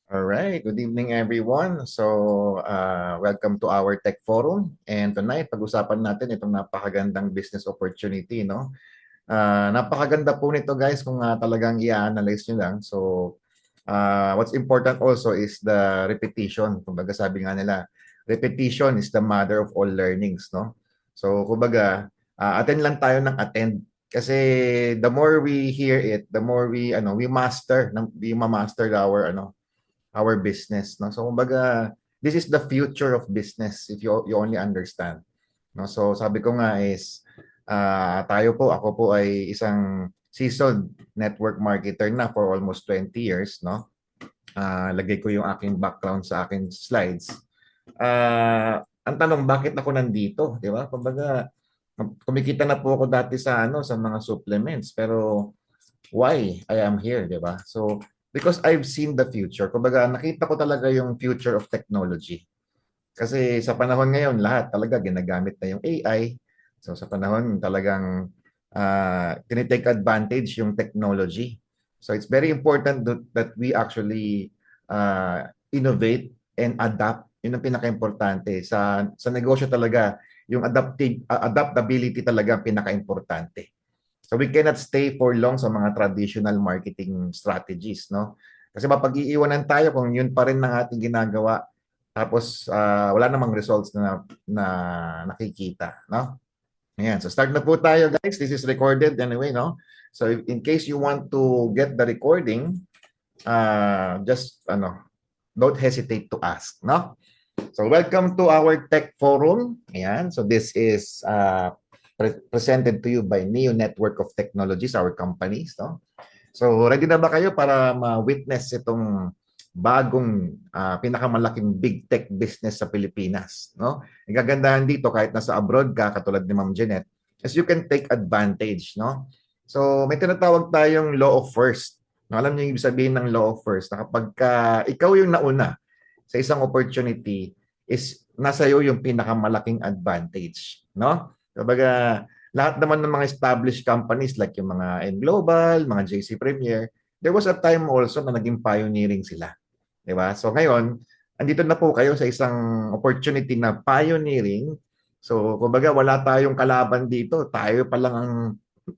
All right, good evening everyone. Welcome to our Tech Forum. And tonight, pag-usapan natin itong napakagandang business opportunity, no? Napakaganda po nito guys kung talagang i-analyze nyo lang. What's important also is the repetition. Kumbaga sabi nga nila, repetition is the mother of all learnings, no? Attend lang tayo ng attend. Kasi the more we hear it, the more we master our business, no? This is the future of business if you only understand, no? So sabi ko nga is ako po ay isang seasoned network marketer na for almost 20 years, no? Lagay ko yung aking background sa aking slides. Ang tanong, bakit ako nandito, di ba? Kumikita na po ako dati sa mga supplements, pero why I am here, di ba? So, because I've seen the future. Kumbaga, nakita ko talaga yung future of technology. Kasi sa panahon ngayon, lahat talaga ginagamit na yung AI. So sa panahon talagang tinitake advantage yung technology. So it's very important that we actually innovate and adapt. Yun ang pinaka-importante. Sa negosyo talaga, yung adaptability talaga ang pinaka-importante. So we cannot stay for long sa mga traditional marketing strategies, no? Kasi mapag-iiwanan tayo kung yun pa rin ang ating ginagawa tapos wala namang results na nakikita, no? Ayan, so start na po tayo guys. This is recorded anyway, no? So in case you want to get the recording, just don't hesitate to ask, no? So welcome to our Tech Forum. Ayan, so this is presented to you by Neo Network of Technologies, our companies, no? So ready na ba kayo para ma-witness itong bagong pinakamalaking big tech business sa Pilipinas, no? Ang gagandahan dito kahit nasa abroad ka katulad ni Ma'am Jeanette, is you can take advantage, no? So may tinatawag tayong law of first. No, alam niyo yung ibig sabihin ng law of first, na kapag ikaw yung nauna sa isang opportunity, is nasa iyo yung pinakamalaking advantage, no? Kumbaga, lahat naman ng mga established companies like yung mga N Global, mga JC Premier, there was a time also na naging pioneering sila. Di ba? So ngayon, andito na po kayo sa isang opportunity na pioneering. So, kumbaga, wala tayong kalaban dito. Tayo pa lang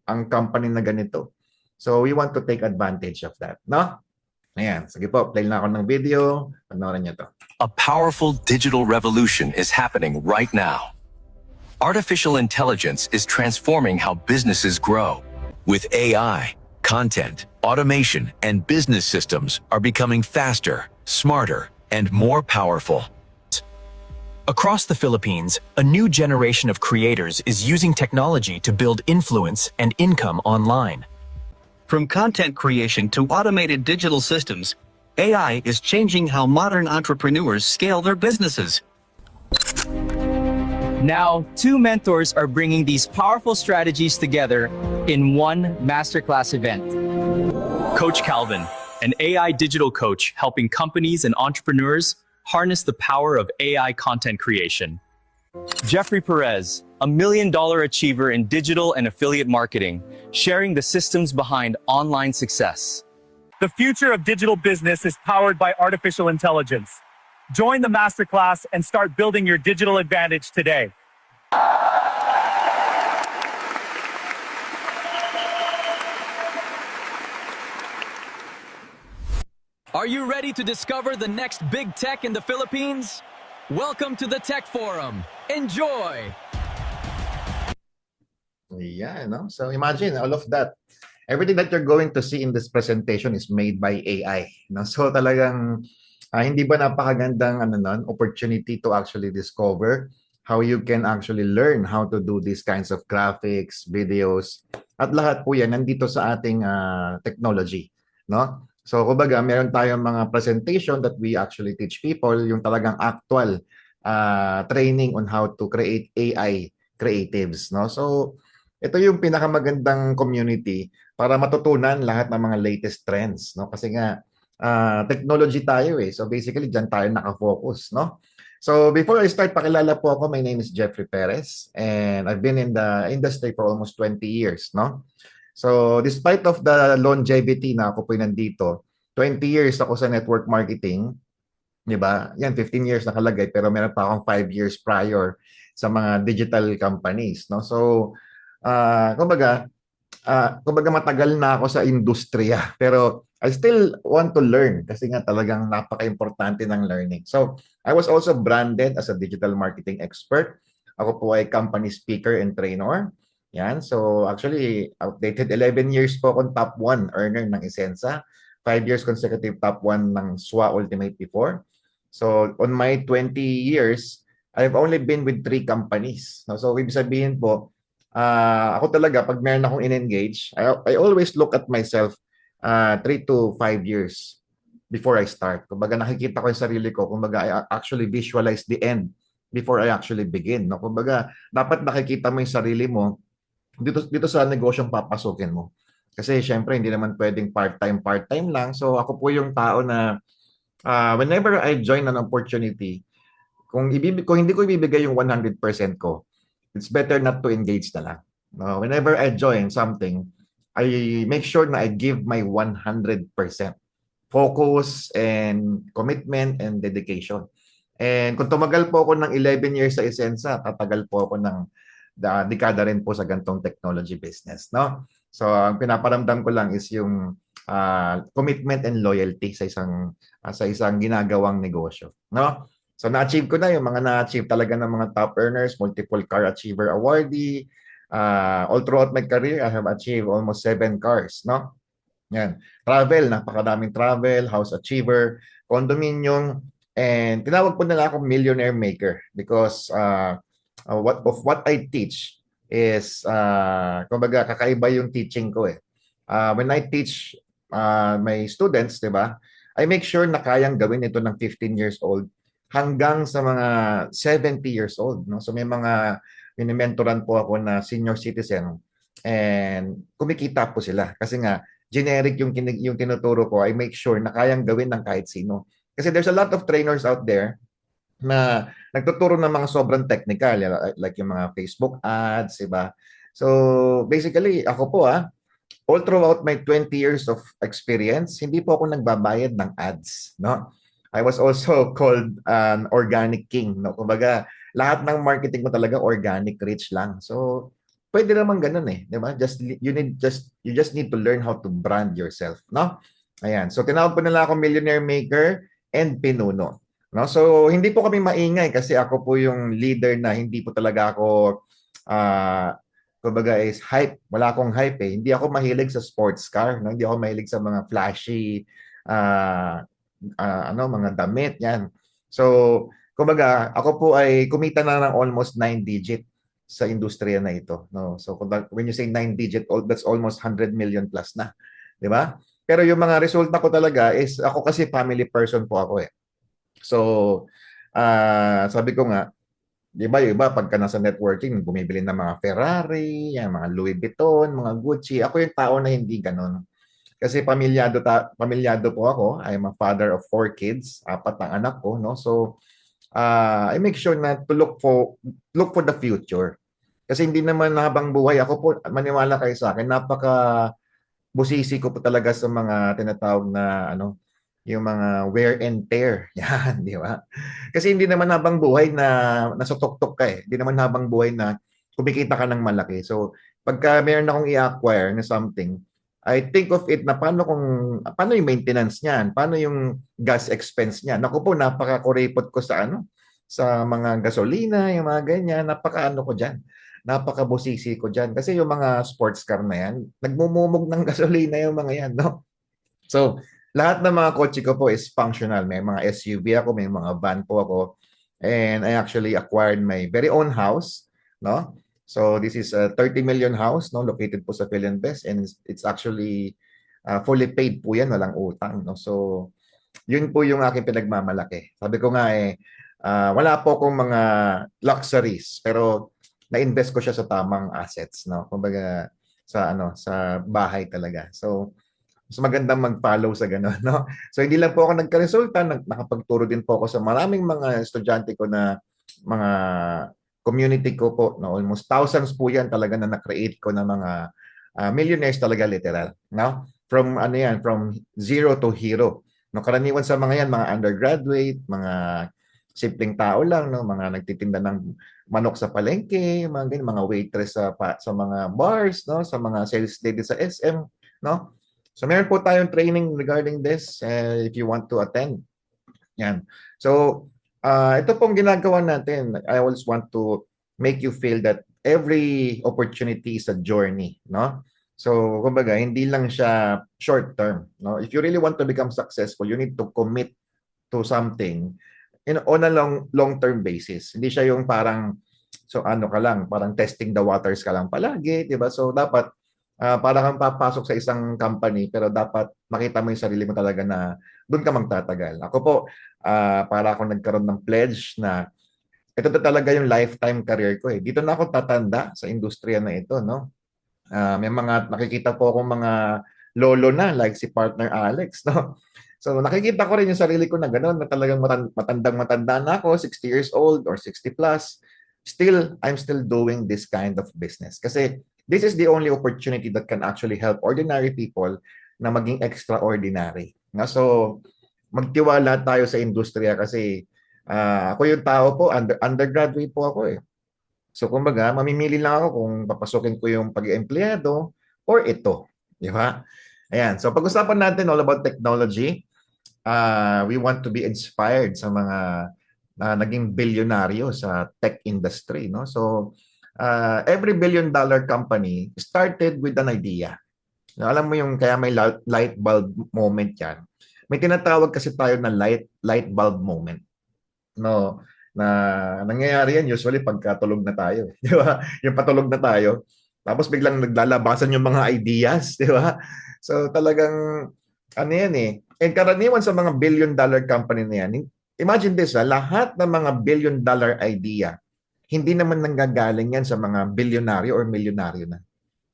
ang company na ganito. So, we want to take advantage of that, no? Ayan, sige po, play na ako ng video. Panoorin niyo to. A powerful digital revolution is happening right now. Artificial intelligence is transforming how businesses grow. With AI, content, automation, and business systems are becoming faster, smarter, and more powerful. Across the Philippines, a new generation of creators is using technology to build influence and income online. From content creation to automated digital systems, AI is changing how modern entrepreneurs scale their businesses. Now, two mentors are bringing these powerful strategies together in one masterclass event. Coach Calvin, an AI digital coach helping companies and entrepreneurs harness the power of AI content creation. Jeffrey Perez, a $1 million achiever in digital and affiliate marketing, sharing the systems behind online success. The future of digital business is powered by artificial intelligence. Join the masterclass and start building your digital advantage today. Are you ready to discover the next big tech in the Philippines? Welcome to the Tech Forum. Enjoy! Yeah, no? So imagine all of that. Everything that you're going to see in this presentation is made by AI. No? So talagang hindi ba napakagandang opportunity to actually discover how you can actually learn how to do these kinds of graphics, videos, at lahat po yan nandito sa ating technology, no? So kumbaga, meron tayong mga presentation that we actually teach people yung talagang actual training on how to create AI creatives, no? So ito yung pinakamagandang community para matutunan lahat ng mga latest trends, no? Kasi nga technology tayo eh. So basically, dyan tayo nakafocus, no? So before I start, pakilala po ako. My name is Jeffrey Perez and I've been in the industry for almost 20 years, no? So despite of the longevity na ako po nandito, 20 years ako sa network marketing, 'di ba? Yan 15 years nakalagay pero meron pa akong 5 years prior sa mga digital companies, no? So, kumbaga matagal na ako sa industriya pero I still want to learn kasi nga talagang napaka-importante ng learning. So, I was also branded as a digital marketing expert. Ako po ay company speaker and trainer. Yan. So, actually, outdated 11 years po akong top 1 earner ng Isensa. 5 years consecutive top 1 ng SWA Ultimate before. So, on my 20 years, I've only been with 3 companies. No? So, ibig sabihin po, ako talaga, pag meron akong in-engage, I always look at myself 3 to 5 years before I start. Kumbaga nakikita ko yung sarili ko, kumbaga I actually visualize the end before I actually begin. No? Kumbaga, dapat nakikita mo yung sarili mo dito sa negosyong papasukin mo. Kasi syempre, hindi naman pwedeng part-time lang. So ako po yung tao na whenever I join an opportunity, kung hindi ko ibibigay yung 100% ko, it's better not to engage na lang. No? Whenever I join something, I make sure na I give my 100% focus and commitment and dedication. And kung tumagal po ako ng 11 years sa Isensa, tatagal po ako ng dekada rin po sa gantong technology business, no? So, ang pinaparamdam ko lang is yung commitment and loyalty sa isang ginagawang negosyo, no? So, na-achieve ko na yung mga na-achieve talaga ng mga top earners, multiple car achiever awardee. All throughout my career, I have achieved almost 7 cars, no? Yan. Travel, napakadaming travel, house achiever, condominium, and tinawag po nila akong millionaire maker because what I teach is, kumbaga, kakaiba yung teaching ko eh. When I teach my students, di ba, I make sure na kayang gawin ito ng 15 years old hanggang sa mga 70 years old. No? So may mga minimentoran po ako na senior citizen and kumikita po sila. Kasi nga, generic yung tinuturo ko, I make sure na kayang gawin ng kahit sino. Kasi there's a lot of trainers out there na nagtuturo ng mga sobrang technical, like yung mga Facebook ads, diba? So, basically, ako po all throughout my 20 years of experience, hindi po ako nagbabayad ng ads, no? I was also called an organic king, no? Kumbaga, lahat ng marketing mo talaga organic reach lang. So, pwede naman ganun eh, di ba? You just need to learn how to brand yourself, no? Ayan. So, tinawag po nila ako millionaire maker and pinuno. No? So, hindi po kami maingay kasi ako po yung leader na hindi po talaga ako kumbaga is hype. Wala akong hype eh. Hindi ako mahilig sa sports car, no? Hindi ako mahilig sa mga flashy mga damit yan. So, kumbaga, ako po ay kumita na ng almost 9 digit sa industriya na ito, no? So, when you say 9 digit, that's almost 100 million plus na, 'di ba? Pero yung mga resulta ko talaga is ako kasi family person po ako eh. So, sabi ko nga, di ba, yung iba, pagka nasa networking, bumibili ng mga Ferrari, yan, mga Louis Vuitton, mga Gucci. Ako yung tao na hindi ganun. Kasi pamilyado po ako. I'm a father of 4 kids, 4 ang anak ko, no? So, I make sure na to look for the future. Kasi hindi naman habang buhay, ako po, maniwala kayo sa akin, busisi ko po talaga sa mga tinatawag na yung mga wear and tear. Yan, di ba? Kasi hindi naman habang buhay na nasa tuktok ka eh. Hindi naman habang buhay na kumikita ka ng malaki. So, pagka meron akong i-acquire na something, I think of it na paano yung maintenance niyan? Paano yung gas expense niyan? Naku po, napaka-kuripot ko sa sa mga gasolina, yung mga ganyan, napaka-ano ko diyan. Napaka-busisi ko diyan kasi yung mga sports car na yan, nagmumumog ng gasolina yung mga yan, no? So, lahat ng mga kotse ko po is functional. May mga SUV ako, may mga van po ako. And I actually acquired my very own house, no? So this is a 30 million house, no, located po sa Philinvest, and it's actually fully paid po yan, walang utang, no? So yun po yung aking pinagmamalaki. Sabi ko nga wala po akong mga luxuries, pero na-invest ko siya sa tamang assets, no? Kumbaga sa bahay talaga. So mas magandang mag-follow sa gano'n, no? So hindi lang po ako nagka-resulta, nakapagturo din po ako sa maraming mga estudyante ko na mga community ko po, no? Almost thousands po yan talaga na na-create ko na mga millionaires talaga literal, no? from ano yan, from zero to hero. No, karaniwan sa mga yan, mga undergraduate, mga simpleng tao lang, no, mga nagtitinda ng manok sa palengke, mga ganyan, mga waitress sa mga bars, no, sa mga sales lady sa SM, no. So meron po tayong training regarding this if you want to attend. Yan. So ito pong ginagawa natin. I always want to make you feel that every opportunity is a journey, no? So, kumbaga, hindi lang siya short term, no? If you really want to become successful, you need to commit to something on a long term basis. Hindi siya yung parang so ano ka lang, parang testing the waters ka lang palagi, 'di ba? So dapat para kang papasok sa isang company pero dapat makita mo yung sarili mo talaga na doon ka magtatagal. Ako po para ako nagkaroon ng pledge na ito talaga yung lifetime career ko eh. Dito na ako tatanda sa industriya na ito, no? May mga nakikita po akong mga lolo na like si partner Alex, no? So nakikita ko rin yung sarili ko na gano'n na talagang matandang-matanda na ako, 60 years old or 60 plus. Still, I'm still doing this kind of business. Kasi this is the only opportunity that can actually help ordinary people na maging extraordinary. So magtiwala tayo sa industriya kasi ako yung tao po, undergraduate po ako eh. So kumbaga, mamimili lang ako kung papasukin ko yung pag-empleyado or ito. Di ba? Ayan. So pag-usapan natin all about technology. We want to be inspired sa mga naging bilyonaryo sa tech industry. No? So every billion-dollar company started with an idea. Now, alam mo yung kaya may light bulb moment yan. May tinatawag kasi tayo na light bulb moment. No, na nangyayari yan usually pagkatulog na tayo, di ba? Yung patulog na tayo, tapos biglang naglalabasan yung mga ideas, di ba? So talagang ano yan eh. And karaniwan sa mga billion-dollar company na yan, imagine this, lahat ng mga billion-dollar idea, hindi naman nanggagaling yan sa mga bilyonaryo or milyonaryo na.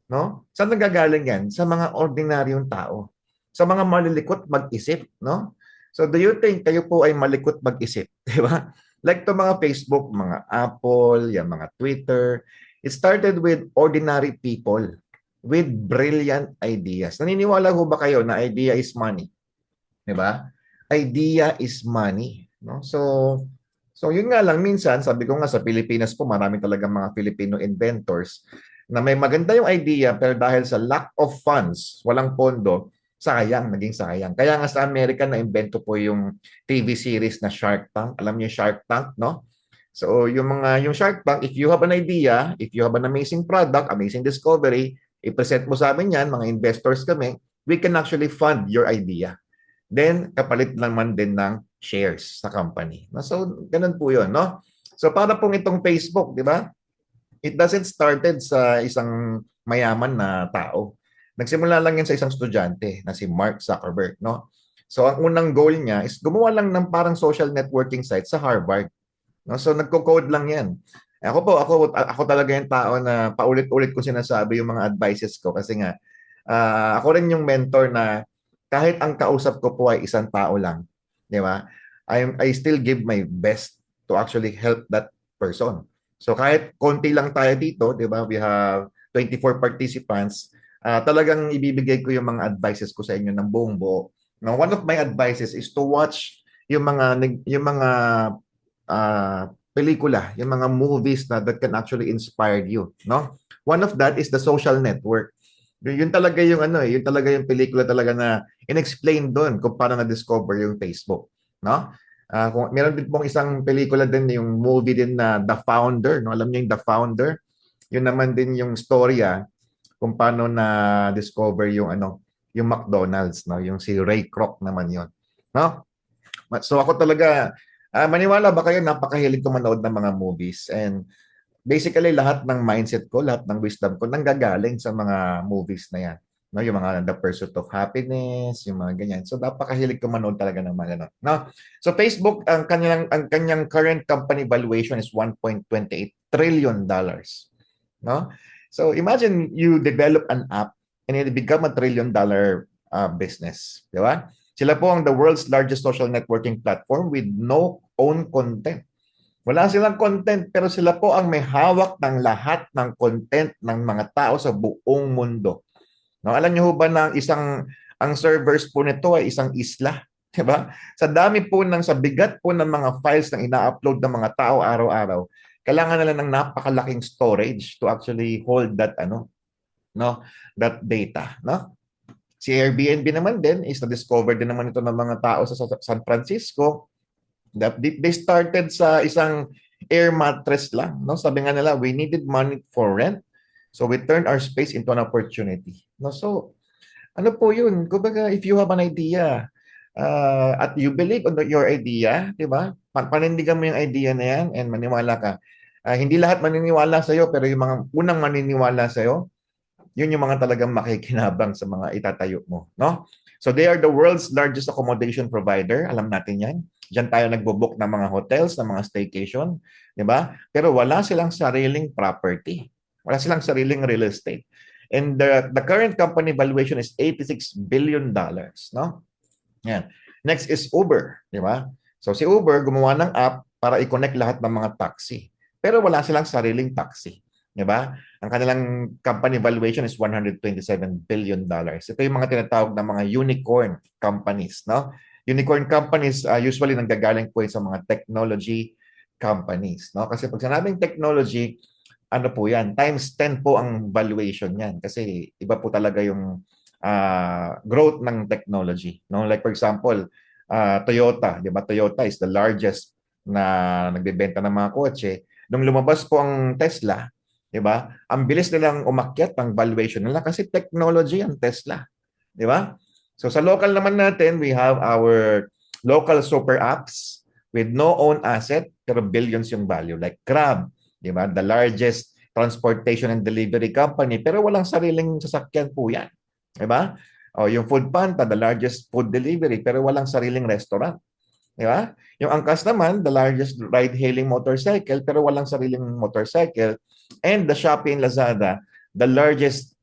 No? Saan nanggagaling yan? Sa mga ordinaryong tao. Sa mga malilikot mag-isip, no? So do you think kayo po ay malikot mag-isip? Di ba? Like to mga Facebook, mga Apple, yung mga Twitter. It started with ordinary people with brilliant ideas. Naniniwala ho ba kayo na idea is money? Di ba? Idea is money. No? So yun nga lang, minsan, sabi ko nga sa Pilipinas po, marami talagang mga Filipino inventors na may maganda yung idea pero dahil sa lack of funds, walang pondo, naging sayang. Kaya nga sa Amerika na-invento po yung TV series na Shark Tank. Alam niyo yung Shark Tank, no? So yung Shark Tank, if you have an idea, if you have an amazing product, amazing discovery, i-present mo sa amin yan, mga investors kami, we can actually fund your idea. Then, kapalit naman din ng shares sa company. So, ganun po yun, no? So, para pong itong Facebook, di ba? It doesn't started sa isang mayaman na tao. Nagsimula lang yan sa isang estudyante na si Mark Zuckerberg, no? So, ang unang goal niya is gumawa lang ng parang social networking site sa Harvard. No? So, nagko-code lang yan. Ako talaga yung tao na paulit-ulit ko sinasabi yung mga advices ko kasi nga, ako rin yung mentor na kahit ang kausap ko po ay isang tao lang, di ba? I still give my best to actually help that person. So, kahit konti lang tayo dito, di ba? We have 24 participants. Talagang ibibigay ko yung mga advices ko sa inyo ng buong buo. Now, one of my advices is to watch yung mga pelikula, yung mga movies that can actually inspire you, no? One of that is The Social Network. Yun talaga yung yun talaga yung pelikula talaga na inexplain doon kung paano na-discover yung Facebook, no? Kung meron din pong isang pelikula din, yung movie din na The Founder, no? Alam niyo yung The Founder? Yun naman din yung storya kung paano na-discover yung yung McDonald's, no? Yung si Ray Kroc naman yon, no? So ako talaga, maniwala ba kayo, napakahilig ko manood ng mga movies, and basically lahat ng mindset ko, lahat ng wisdom ko nanggagaling sa mga movies na yan, no? Yung mga The Pursuit of Happiness, yung mga ganyan. So napakahilig ko manood talaga ng mga ganun, no? So Facebook, ang kanyang current company valuation is 1.28 trillion dollars, no? So imagine you develop an app and it become a $1 trillion business, di ba? Sila po ang the world's largest social networking platform with no own content. Wala silang content pero sila po ang may hawak ng lahat ng content ng mga tao sa buong mundo. No, alam niyo ba na isang ang servers po nito ay isang isla. Diba? Sa dami po sa bigat po ng mga files na ina-upload ng mga tao araw-araw, kailangan nila ng napakalaking storage to actually hold that that data, no? Si Airbnb naman din is na-discover din naman ito ng mga tao sa San Francisco that they started sa isang air mattress lang, no? Sabi nga nila, we needed money for rent, so we turned our space into an opportunity, no? So ano po yun? Kumbaga, if you have an idea at you believe on your idea, di ba? Panindigan mo yung idea na yan and maniwala ka. Hindi lahat maniniwala sa'yo, pero yung mga unang maniniwala sa'yo, yun yung mga talagang makikinabang sa mga itatayo mo, no? So they are the world's largest accommodation provider. Alam natin yan. Diyan tayo nagbo-book ng mga hotels, ng mga staycation, di ba? Pero wala silang sariling property. Wala silang sariling real estate. And the current company valuation is $86 billion, no? Yan. Next is Uber, di ba? So si Uber gumawa ng app para i-connect lahat ng mga taxi. Pero wala silang sariling taxi. Di ba? Ang kanilang company valuation is $127 billion. Ito yung mga tinatawag na mga unicorn companies, no? Unicorn companies usually nanggagaling po sa mga technology companies, no? Kasi pag sinabing technology, ano po yan? Times 10 po ang valuation yan. Kasi iba po talaga yung growth ng technology, no? Like for example, Toyota, di ba? Toyota is the largest na nagbebenta ng mga kotse. Nung lumabas po ang Tesla, di ba? Ang bilis nilang umakyat ang valuation nila kasi technology ang Tesla, di ba? So sa local naman natin, we have our local super apps with no own asset pero billions yung value, like Grab, di ba? The largest transportation and delivery company pero walang sariling sasakyan po yan, di ba? O yung Foodpanda, the largest food delivery pero walang sariling restaurant. Di ba? Yung Angkas naman, the largest ride-hailing motorcycle pero walang sariling motorcycle. And the Shopee and Lazada, the largest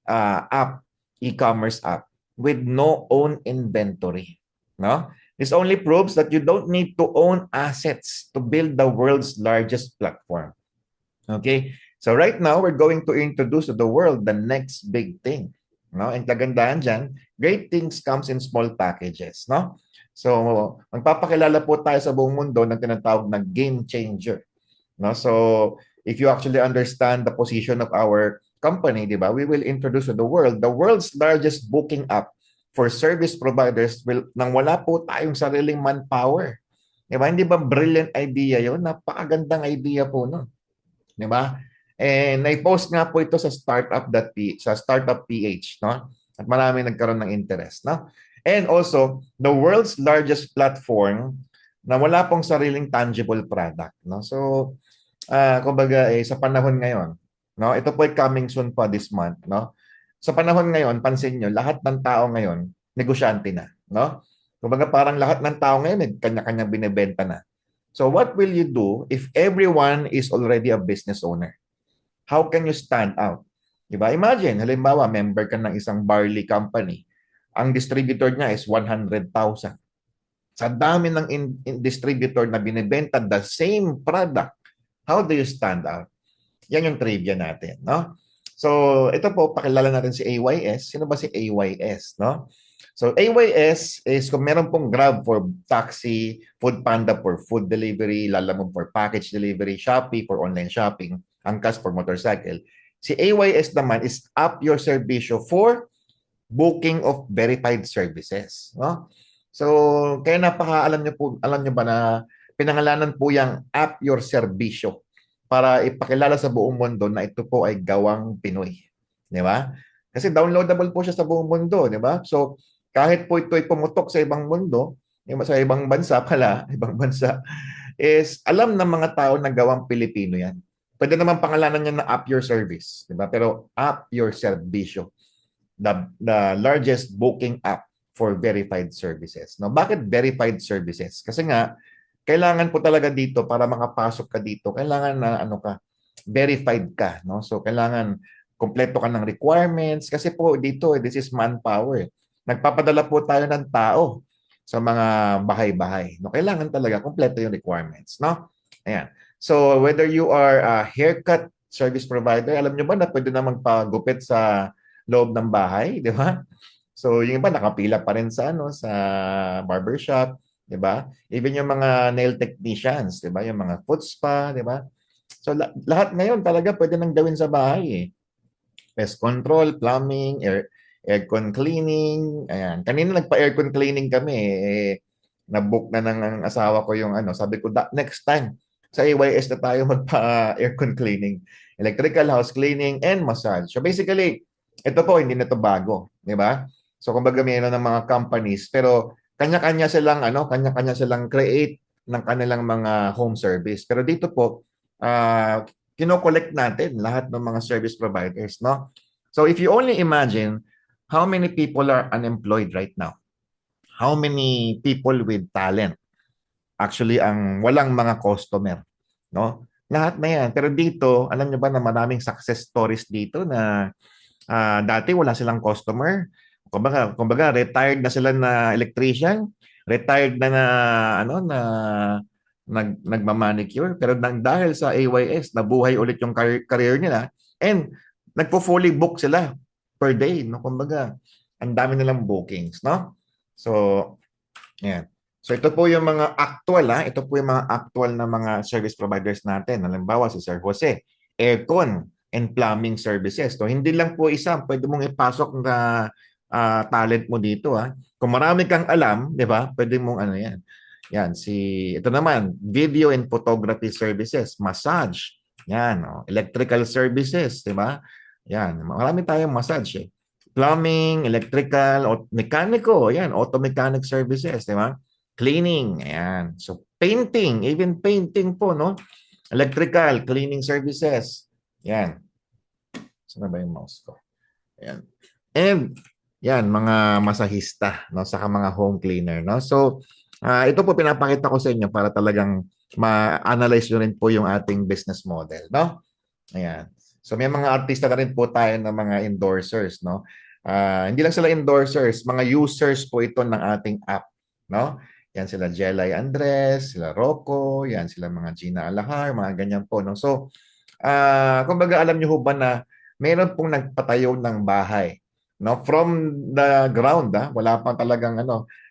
e-commerce app with no own inventory. No? This only proves that you don't need to own assets to build the world's largest platform. Okay? So right now, we're going to introduce to the world the next big thing. No? And kagandahan dyan, great things comes in small packages. No? So, magpapakilala po tayo sa buong mundo ng tinatawag na game changer. No? So, if you actually understand the position of our company, di ba, we will introduce to the world's largest booking app for service providers nang wala po tayong sariling manpower. Di ba? Hindi ba brilliant idea yun? Napakagandang idea po nun. Di ba? And nai-post nga po ito sa Startup PH, no? At marami nagkaroon ng interest, no? And also, the world's largest platform na wala pong sariling tangible product, no? So, kumbaga sa panahon ngayon, no? Ito po ay coming soon pa this month, no? Sa panahon ngayon, pansin nyo, lahat ng tao ngayon negosyante na, no? Kumbaga parang lahat ng tao ngayon kanya-kanya binebenta na. So what will you do if everyone is already a business owner? How can you stand out? Diba? Imagine, halimbawa, member ka ng isang barley company. Ang distributor niya is 100,000. Sa dami ng distributor na binebenta the same product, how do you stand out? Yan yung trivia natin, no? So, ito po, pakilala natin si AYS. Sino ba si AYS, no? So, AYS is kung meron pong Grab for taxi, Foodpanda for food delivery, Lalamove for package delivery, Shopee for online shopping, Angkas for motorcycle. Si AYS naman is Up Your Servicio for booking of verified services, no? So, kaya alam niyo ba na pinangalanan po yang App Your Servicio para ipakilala sa buong mundo na ito po ay gawang Pinoy, di ba? Kasi downloadable po siya sa buong mundo, di ba? So, kahit po ito ay pumutok sa ibang mundo, sa ibang bansa is alam ng mga tao na gawang Pilipino yan. Pwede naman pangalanan niya na App Your Service, di ba? Pero App Your Servicio, the largest booking app for verified services. No, bakit verified services? Kasi nga kailangan po talaga dito para makapasok ka dito, kailangan na verified ka, no? So kailangan kumpleto ka ng requirements kasi po dito this is manpower. Nagpapadala po tayo ng tao sa mga bahay-bahay. No, kailangan talaga kumpleto yung requirements, no? Ayan. So whether you are a haircut service provider, alam niyo ba na pwede na magpagupit sa loob ng bahay, di ba? So yung iba nakapila pa rin sa sa barbershop, 'di ba? Even yung mga nail technicians, 'di ba? Yung mga foot spa, 'di ba? So lahat ngayon talaga pwede nang gawin sa bahay eh. Pest control, plumbing, aircon cleaning, ayan. Kanina nagpa-aircon cleaning kami eh, na-book na ng asawa ko yung sabi ko next time sa AYS na tayo magpa-aircon cleaning, electrical, house cleaning, and massage. So basically, ito po hindi na to bago, di ba? So kumbaga mayroon ng mga companies pero kanya-kanya silang kanya-kanya silang create ng kanilang mga home service. Pero dito po kino-collect natin lahat ng mga service providers, no? So if you only imagine how many people are unemployed right now, how many people with talent actually ang walang mga customer, no? Lahat na yan. Pero dito, alam nyo ba na maraming success stories dito na dati wala silang customer. Kumbaga retired na sila na electrician, retired na nagmamanicure, pero dahil sa AYS nabuhay ulit yung career nila and nagpo-fully book sila per day, no? Kumbaga ang dami nilang bookings, no? So yan. So ito po yung mga actual ito po yung mga actual na mga service providers natin. Halimbawa si Sir Jose, aircon and plumbing services. So hindi lang po isa, pwede mong ipasok na talent mo dito Kung marami kang alam, 'di ba? Pwede mong yan. Yan ito naman, video and photography services, massage. Yan, electrical services, 'di ba? Yan, marami tayong massage Plumbing, electrical, mekaniko, yan, auto mechanic services, 'di ba? Cleaning, ayan. So painting, even painting po, no? Electrical, cleaning services. Yan. Saan ba yung mouse ko? Ayan. And yan, mga masahista, no? Saka mga home cleaner, no? So ito po pinapakita ko sa inyo para talagang ma-analyze nyo rin po yung ating business model, no? Ayan. So may mga artista na rin po tayo ng mga endorsers, no? Hindi lang sila endorsers, mga users po ito ng ating app, no? Yan sila Jelay Andres, sila Rocco, yan sila mga Gina Alahar, mga ganyan po, no? So, kumbaga alam niyo ho ba na mayroon pong nagpatayo ng bahay, no? From the ground, wala pang talagang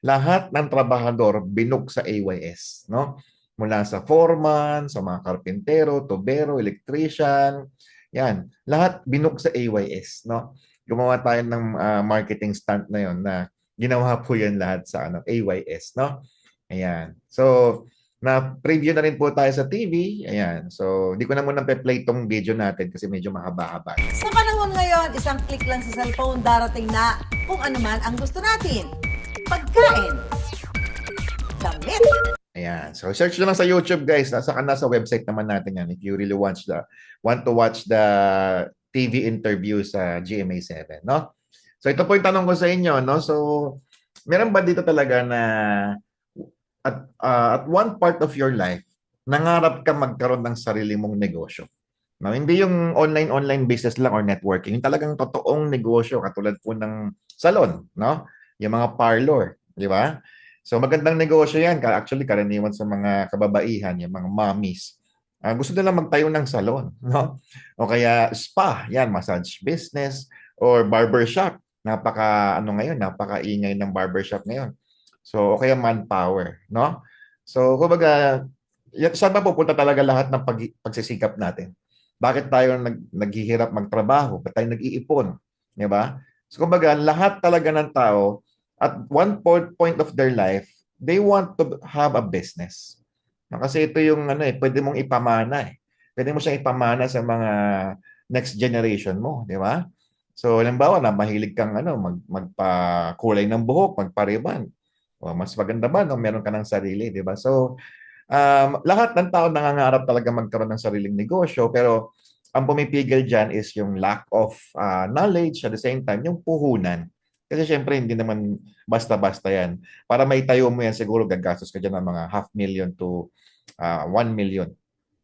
lahat ng trabahador binuk sa AYS, no? Mula sa foreman, sa mga karpintero, tubero, electrician, yan, lahat binuk sa AYS, no? Gumawa tayo ng marketing stunt na yon na ginawa po yan lahat sa AYS, no? Ayan. So, na-preview na rin po tayo sa TV. Ayan. So, di ko na muna pe-play tong video natin kasi medyo mahaba-haba. Sa panahon ngayon, isang click lang sa cellphone, darating na kung ano man ang gusto natin. Pagkain, damit. Ayan. So, search nyo lang sa YouTube, guys. Nasa website naman natin yan if you really want to watch the TV interview sa GMA7, no? So, ito po yung tanong ko sa inyo, no? So, meron ba dito talaga na at one part of your life, nangarap ka magkaroon ng sarili mong negosyo? No, hindi yung online business lang or networking. Yung talagang totoong negosyo katulad po ng salon, no? Yung mga parlor, di ba? So magandang negosyo yan. Actually, karaniwan sa mga kababaihan, yung mga mommies. Gusto nila magtayo ng salon, no? O kaya spa, yan, massage business or barbershop. Napaka-ingay ng barbershop ngayon. So, o kaya manpower, no? So, kumbaga, saan ba pupunta talaga lahat ng pagsisikap natin? Bakit tayo naghihirap magtrabaho? Bakit tayo nag-iipon? Di ba? So, kumbaga, lahat talaga ng tao, at one point of their life, they want to have a business. Kasi ito yung, pwede mong ipamana Pwede mo siyang ipamana sa mga next generation mo, di ba? So, halimbawa na mahilig kang magpakulay ng buhok, magpariban. Mas maganda ba no meron ka ng sarili, di ba? So, lahat ng tao nangangarap talaga magkaroon ng sariling negosyo, pero ang pumipigil dyan is yung lack of knowledge, at the same time, yung puhunan. Kasi syempre, hindi naman basta-basta yan. Para maitayo mo yan, siguro gagastos ka dyan ng mga 500,000 to 1 million.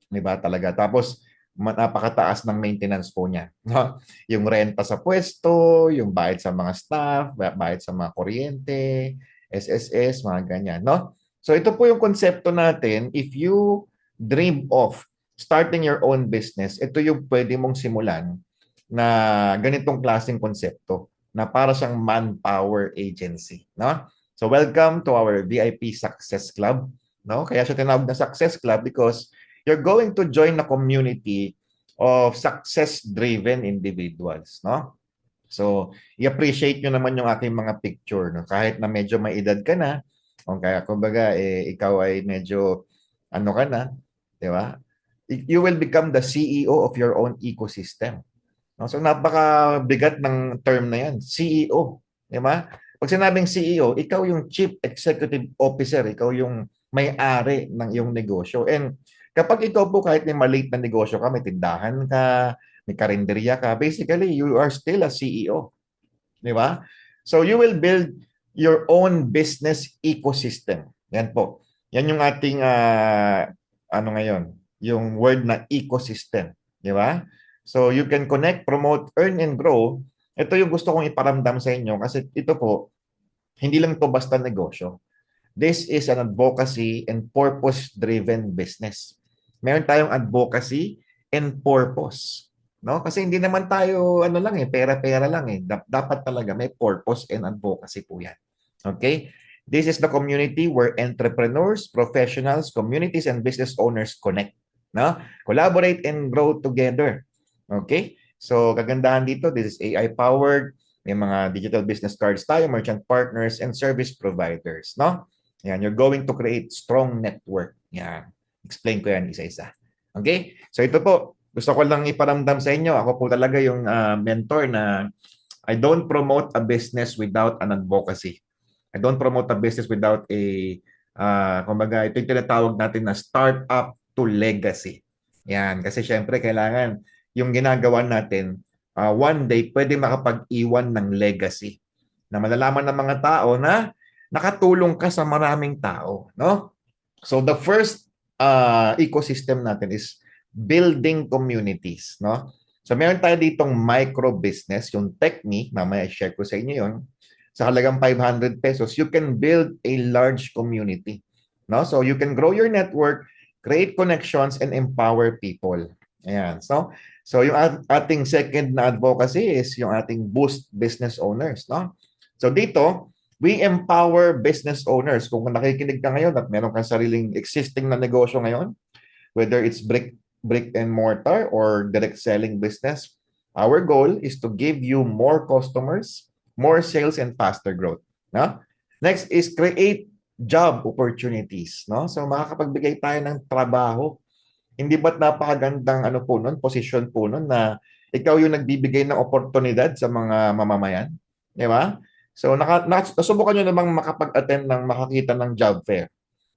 Di ba talaga? Tapos, napakataas ng maintenance po niya. No? Yung renta sa pwesto, yung bayad sa mga staff, bayad sa mga kuryente, SSS, mga ganyan, no? So ito po yung konsepto natin. If you dream of starting your own business, ito yung pwede mong simulan na ganitong klaseng konsepto. na para siyang manpower agency, no? So welcome to our VIP Success Club, no? Kaya siya tinawag na Success Club because you're going to join a community of success-driven individuals, no? So, i-appreciate nyo naman yung aking mga picture, no? Kahit na medyo may edad ka na, o kaya kumbaga, ikaw ay medyo, ano ka na, di ba? You will become the CEO of your own ecosystem. No? So, napakabigat ng term na yan, CEO, di ba? Pag sinabing CEO, ikaw yung Chief Executive Officer, ikaw yung may-ari ng iyong negosyo. And kapag ikaw po kahit may maliit na negosyo ka, may tindahan ka, may karinderya ka, basically, you are still a CEO. Di ba? So, you will build your own business ecosystem. Yan po. Yan yung ating, ano ngayon, yung word na ecosystem. Di ba? So, you can connect, promote, earn, and grow. Ito yung gusto kong iparamdam sa inyo kasi ito po, hindi lang ito basta negosyo. This is an advocacy and purpose-driven business. Meron tayong advocacy and purpose. No? Kasi hindi naman tayo ano lang pera-pera lang dapat talaga may purpose and advocacy po 'yan. Okay? This is the community where entrepreneurs, professionals, communities and business owners connect, no? Collaborate and grow together. Okay? So kagandahan dito, this is AI powered, may mga digital business cards tayo, merchant partners and service providers, no? Yan, you're going to create strong network. Yan. Explain ko yan isa-isa. Okay? So ito po, gusto ko lang iparamdam sa inyo, ako po talaga yung mentor na I don't promote a business without an advocacy. I don't promote a business without a, kumbaga, ito yung tinatawag natin na startup to legacy. Yan, kasi syempre kailangan yung ginagawa natin, one day pwede makapag-iwan ng legacy na malalaman ng mga tao na nakatulong ka sa maraming tao, no? So the first ecosystem natin is building communities, no? So meron tayo ditong micro business, yung TechMe, mamaya share ko sa inyo yon. Sa halagang 500 pesos, you can build a large community, no? So you can grow your network, create connections and empower people. Ayan. So yung ating second na advocacy is yung ating Boost business owners, no? So dito, we empower business owners. Kung nakikinig ka ngayon at meron kang sariling existing na negosyo ngayon, whether it's brick and mortar or direct selling business, our goal is to give you more customers, more sales, and faster growth. No? Next is create job opportunities. No? So makakapagbigay tayo ng trabaho. Hindi ba't napakagandang position po nun na ikaw yung nagbibigay ng oportunidad sa mga mamamayan? Di ba? So nasubukan nyo namang makapag-attend ng makakita ng job fair.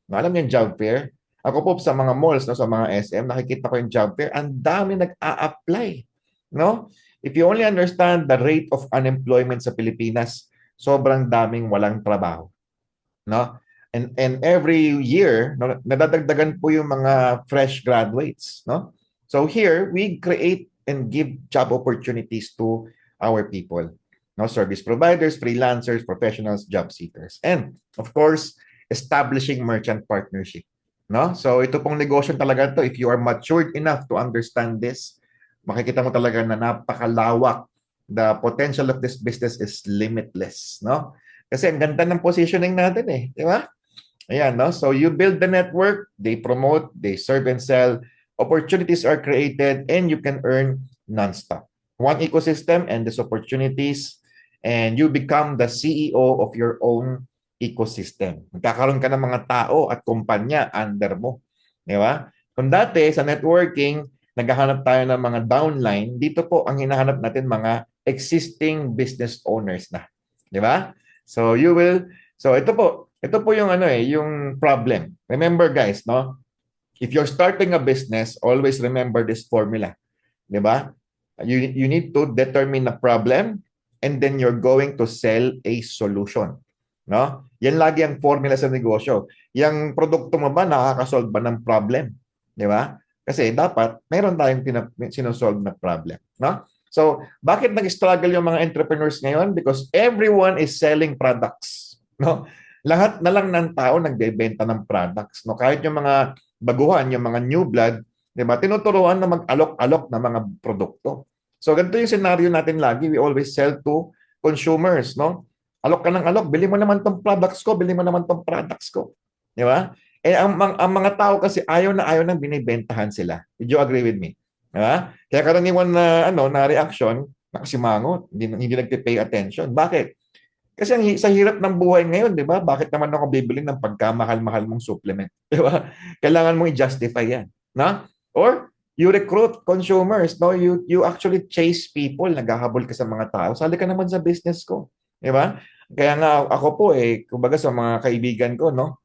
No, alam niyo yung job fair? Ako po sa mga malls, no, sa mga SM, nakikita ko yung job fair, ang dami nag-a-apply. No? If you only understand the rate of unemployment sa Pilipinas, sobrang daming walang trabaho. No? And every year, no, nadadagdagan po yung mga fresh graduates. No? So here, we create and give job opportunities to our people. No? Service providers, freelancers, professionals, job seekers. And of course, establishing merchant partnership. No? So ito pong negosyo talaga to. If you are matured enough to understand this, makikita mo talaga na napakalawak. The potential of this business is limitless, no? Kasi ang ganda ng positioning natin di ba? Ayan, no? So you build the network, they promote, they serve and sell, opportunities are created, and you can earn non-stop. One ecosystem and these opportunities, and you become the CEO of your own ecosystem. Magkakaroon ka ng mga tao at kumpanya under mo. Di ba? Kung dati sa networking, naghahanap tayo ng mga downline, dito po ang hinahanap natin mga existing business owners na. Di ba? So ito po yung yung problem. Remember guys, no? If you're starting a business, always remember this formula. Di ba? You need to determine a problem and then you're going to sell a solution. No? Yan lagi ang formula sa negosyo. Yung produkto mo ba nakakasolve ba ng problem? Di ba? Kasi dapat mayroon tayong sinosolve na problem, no? So, bakit nag-struggle yung mga entrepreneurs ngayon? Because everyone is selling products, no? Lahat na lang ng tao nagbebenta ng products, no? Kahit yung mga baguhan, yung mga new blood, di ba? Tinuturuan na mag-alok-alok ng mga produkto. So, ganito yung scenario natin lagi. We always sell to consumers, no? Alok ka ng alok, bili mo naman tong products ko, bili mo naman tong products ko. Di ba? Eh, ang mga tao kasi ayaw nang binibentahan sila. Would you agree with me? Di ba? Kaya karaniwan na reaction, nakasimangot, hindi nagpe-pay attention. Bakit? Kasi sa hirap ng buhay ngayon, di ba? Bakit naman ako bibili ng pagkamahal-mahal mong supplement? Di ba? Kailangan mong i-justify yan. Na? Or, you recruit consumers, no? You actually chase people, naghahabol ka sa mga tao. Sali ka naman sa business ko. Di ba? Kaya nga ako po kumbaga sa mga kaibigan ko, no?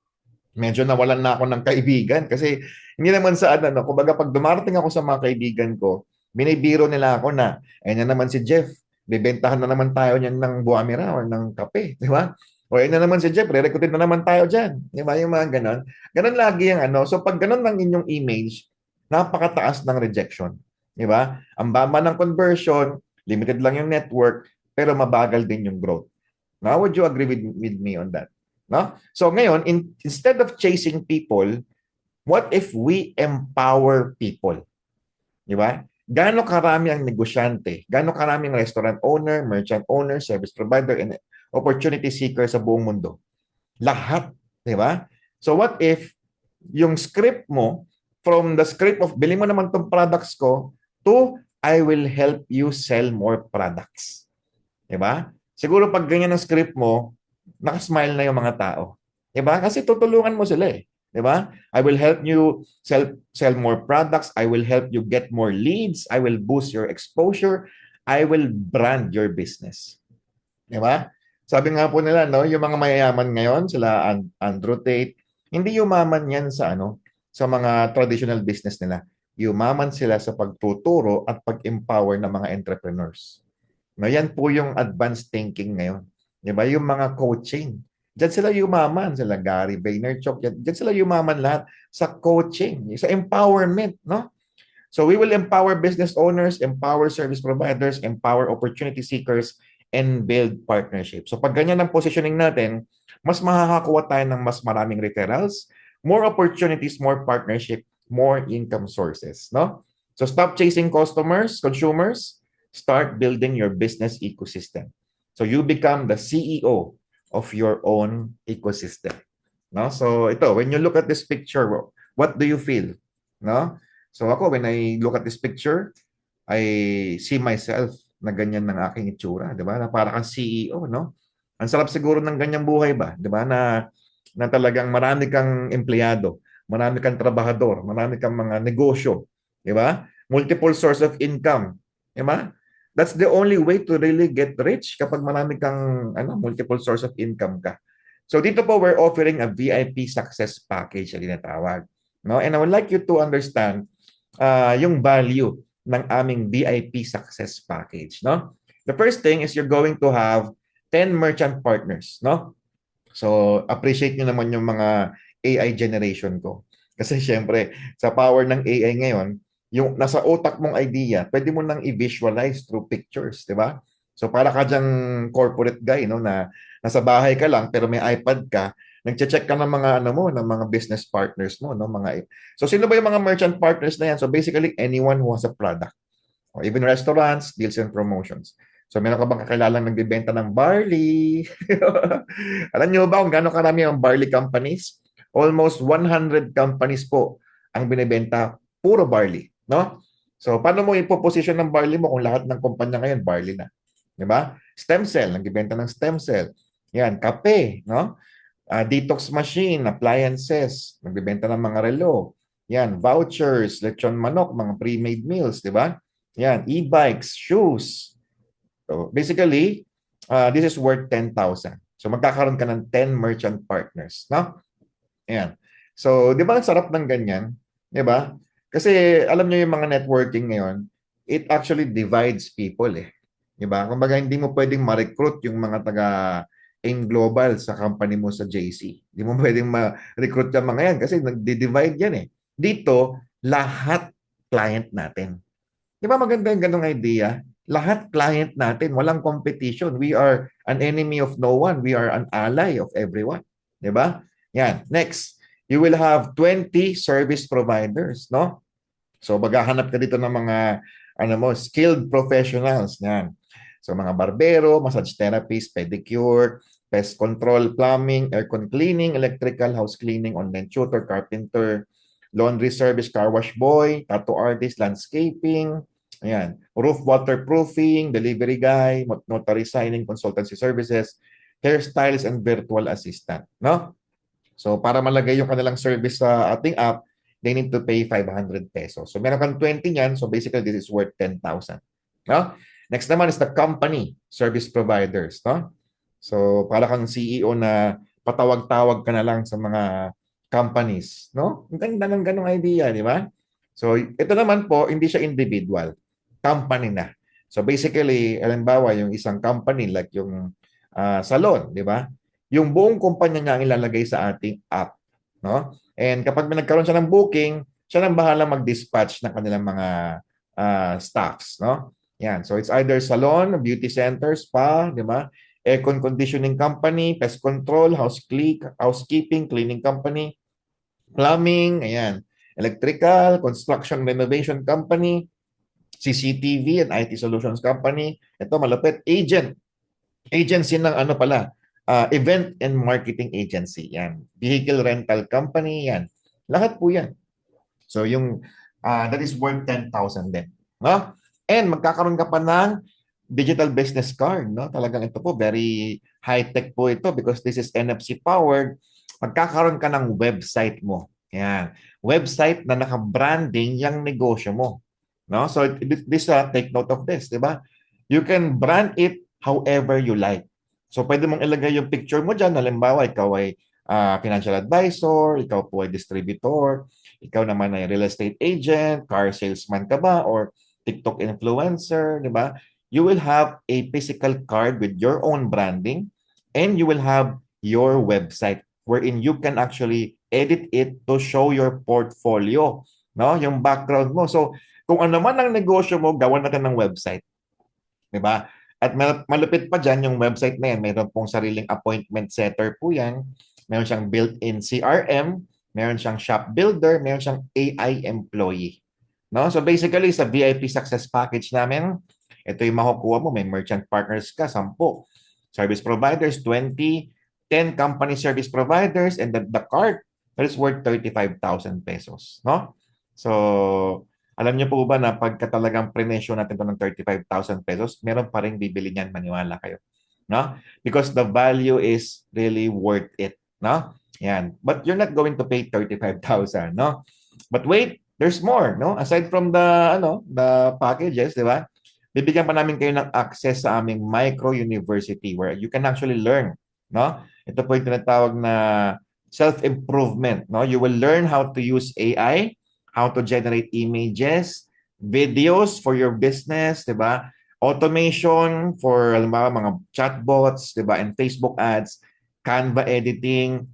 Medyo nawalan na ako ng kaibigan kasi hindi naman sa kumbaga pag dumarating ako sa mga kaibigan ko, binibiro nila ako na, ayun na naman si Jeff, bibentahan na naman tayo niyan ng buwamira or ng kape, di ba? O ayun na naman si Jeff, re-recruitin na naman tayo dyan. Di ba? Yung mga ganon. Ganon lagi yung So pag ganon lang inyong image, napakataas ng rejection. Di ba? Ang baba ng conversion, limited lang yung network, pero mabagal din yung growth. Now, would you agree with me on that? No? So ngayon, instead of chasing people, what if we empower people? Di ba? Gaano karami ang negosyante, gaano karami ang restaurant owner, merchant owner, service provider, and opportunity seeker sa buong mundo? Lahat. Di ba? So what if yung script mo, from the script of bili mo naman tong products ko, to I will help you sell more products. Di ba? Siguro pag ganyan ang script mo, nakasmile na yung mga tao. Diba? Kasi tutulungan mo sila eh. Diba? I will help you sell more products. I will help you get more leads. I will boost your exposure. I will brand your business. Diba? Sabi nga po nila, no, yung mga mayayaman ngayon, sila Andrew Tate, hindi yumaman yan sa sa mga traditional business nila. Yumaman sila sa pagtuturo at pag-empower ng mga entrepreneurs. No, yan po yung advanced thinking ngayon. Diba? Yung mga coaching. Diyan sila yumaman. Sila Gary Vaynerchuk. Diyan sila yumaman lahat sa coaching, sa empowerment. No? So we will empower business owners, empower service providers, empower opportunity seekers, and build partnerships. So pag ganyan ang positioning natin, mas makakakuha tayo ng mas maraming referrals, more opportunities, more partnership, more income sources. No? So stop chasing consumers, start building your business ecosystem. So you become the CEO of your own ecosystem. No? So ito, when you look at this picture, what do you feel? No? So ako, when I look at this picture, I see myself na ganyan ng aking itsura, 'di ba? Na para kang CEO, no? Ang sarap siguro ng ganyang buhay ba, 'di ba? Na talagang marami kang empleyado, marami kang trabahador, marami kang mga negosyo, 'di ba? Multiple source of income, 'di ba? That's the only way to really get rich kapag marami kang multiple source of income ka. So dito po we're offering a VIP success package na tinatawag. No? And I would like you to understand yung value ng aming VIP success package. No? The first thing is you're going to have 10 merchant partners. No? So appreciate nyo naman yung mga AI generation ko. Kasi syempre sa power ng AI ngayon, yung nasa utak mong idea, pwede mo nang i-visualize through pictures, di ba? So para ka dyang corporate guy, no, na nasa bahay ka lang pero may iPad ka, nagche-check ka ng mga ng mga business partners mo, no, So sino ba yung mga merchant partners na yan? So basically anyone who has a product. Or even restaurants, deals and promotions. So meron ka bang kakilalang nagbebenta ng barley? Alam niyo ba kung gaano karami ang barley companies? Almost 100 companies po ang binebenta puro barley. No? So, paano mo ipoposition ng barley mo kung lahat ng kumpanya ngayon, barley na? Di ba? Stem cell, nagbibenta ng stem cell. Yan, kape, no? Detox machine, appliances, nagbibenta ng mga relo. Yan, vouchers, lechon manok, mga pre-made meals, di ba? Yan, e-bikes, shoes. So, basically, this is worth 10,000. So, magkakaroon ka ng 10 merchant partners, no? Yan. So, di ba ang sarap ng ganyan? Di ba? Kasi alam niyo yung mga networking ngayon, it actually divides people eh. Diba? Kumbaga hindi mo pwedeng ma-recruit yung mga taga AIM Global sa company mo sa JC. Hindi mo pwedeng ma-recruit yung mga yan kasi nagdi-divide yan eh. Dito, lahat client natin. Di ba maganda yung ganong idea? Lahat client natin, walang competition. We are an enemy of no one. We are an ally of everyone. Di ba? Yan. Next. You will have 20 service providers, no? So maghahanap ka dito ng mga skilled professionals, yan. So mga barbero, massage therapist, pedicure, pest control, plumbing, aircon cleaning, electrical, house cleaning, online tutor, carpenter, laundry service, car wash boy, tattoo artist, landscaping, ayan, roof waterproofing, delivery guy, notary signing, consultancy services, hairstylist, and virtual assistant, no? So para malagay yung kanilang service sa ating app, they need to pay 500 pesos. So meron kang 20 niyan, so basically this is worth 10,000. No? Next naman is the company service providers, no? So para kang CEO na patawag-tawag ka na lang sa mga companies, no? Ang ganda ng ganung idea, di ba? So ito naman po, hindi siya individual, company na. So basically, halimbawa yung isang company like yung salon, di ba? Yung buong kumpanya niya ang ilalagay sa ating app, no? And kapag may nagkaroon siya ng booking, siya nang bahala mag-dispatch ng kanilang mga staffs, no? Yan. So it's either salon, beauty center, spa, di ba? Aircon conditioning company, pest control, housekeeping, cleaning company, plumbing, ayan, electrical, construction renovation company, CCTV and IT solutions company. Ito malapit, agency ng ano pala, event and marketing agency, yan. Vehicle rental company, yan. Lahat po yan. So yung that is worth 10,000 din, no? And magkakaroon ka pa ng digital business card, no? Talagang ito po very high-tech po ito because this is NFC powered. Magkakaroon ka ng website mo. Yan. Website na naka-branding yung negosyo mo, no? So this take note of this, di ba? You can brand it however you like. So pwede mong ilagay yung picture mo dyan. Halimbawa, ikaw ay financial advisor, ikaw po ay distributor, ikaw naman ay real estate agent, car salesman ka ba, or TikTok influencer, di ba? You will have a physical card with your own branding and you will have your website wherein you can actually edit it to show your portfolio, no? Yung background mo. So, kung ano man ang negosyo mo, gawan natin ng website. Di ba? At malupit pa dyan yung website na yan. Mayroon pong sariling appointment setter po yan. Meron siyang built-in CRM. Meron siyang shop builder. Meron siyang AI employee. No? So basically, sa VIP success package namin, ito yung makukuha mo. May merchant partners ka, 10. Service providers, 20. 10 company service providers. And the card, that is worth 35,000 pesos. No? So, alam niyo po ba na pagka talagang prenesyo natin ito ng 35,000 pesos, meron pa rin bibili niyan, maniwala kayo. No? Because the value is really worth it. No? Yan. But you're not going to pay 35,000, no? But wait, there's more, no? Aside from the packages, di ba? Bibigyan pa namin kayo ng access sa aming micro university where you can actually learn, no? Ito po yung tinatawag na self-improvement, no? You will learn how to use AI, how to generate images, videos for your business, di ba? Automation for, halimbawa, mga chatbots, di ba? And Facebook ads, Canva editing,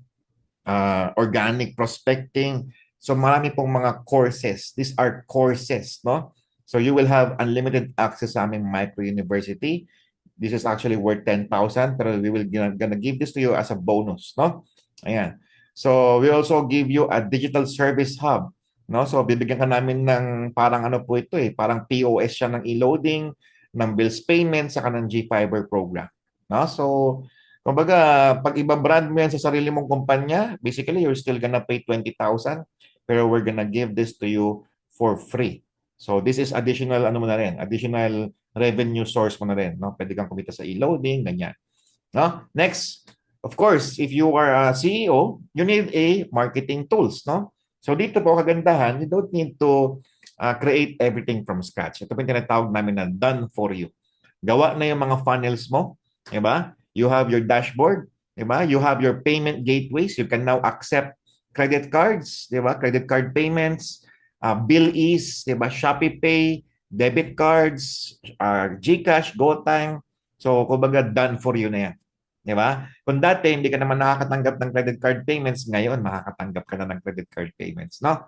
organic prospecting. So marami pong mga courses. These are courses, no? So you will have unlimited access sa aming micro university. This is actually worth 10,000, pero we will gonna give this to you as a bonus, no? Ayan. So we also give you a digital service hub. No, so bibigyan ka namin ng parang ano po ito parang POS siya ng e-loading, ng bills payment sa kanang GFiber program. No, so kumbaga pag iba-brand mo yan sa sarili mong kumpanya, basically you're still gonna pay 20,000, pero we're gonna give this to you for free. So this is additional additional revenue source mo na rin, no? Pwede kang kumita sa e-loading, ganyan. No? Next, of course, if you are a CEO, you need a marketing tools, no? So dito po kagandahan, you don't need to create everything from scratch. Ito po yung tinatawag namin na done for you. Gawa na yung mga funnels mo, di ba? You have your dashboard, di ba? You have your payment gateways. You can now accept credit cards, di ba? Credit card payments, BillEase, di ba? Shopee Pay, debit cards, GCash, GoTime. So kumbaga done for you na yan. Di ba? Kung dati hindi ka naman nakakatanggap ng credit card payments, ngayon makakatanggap ka na ng credit card payments, no?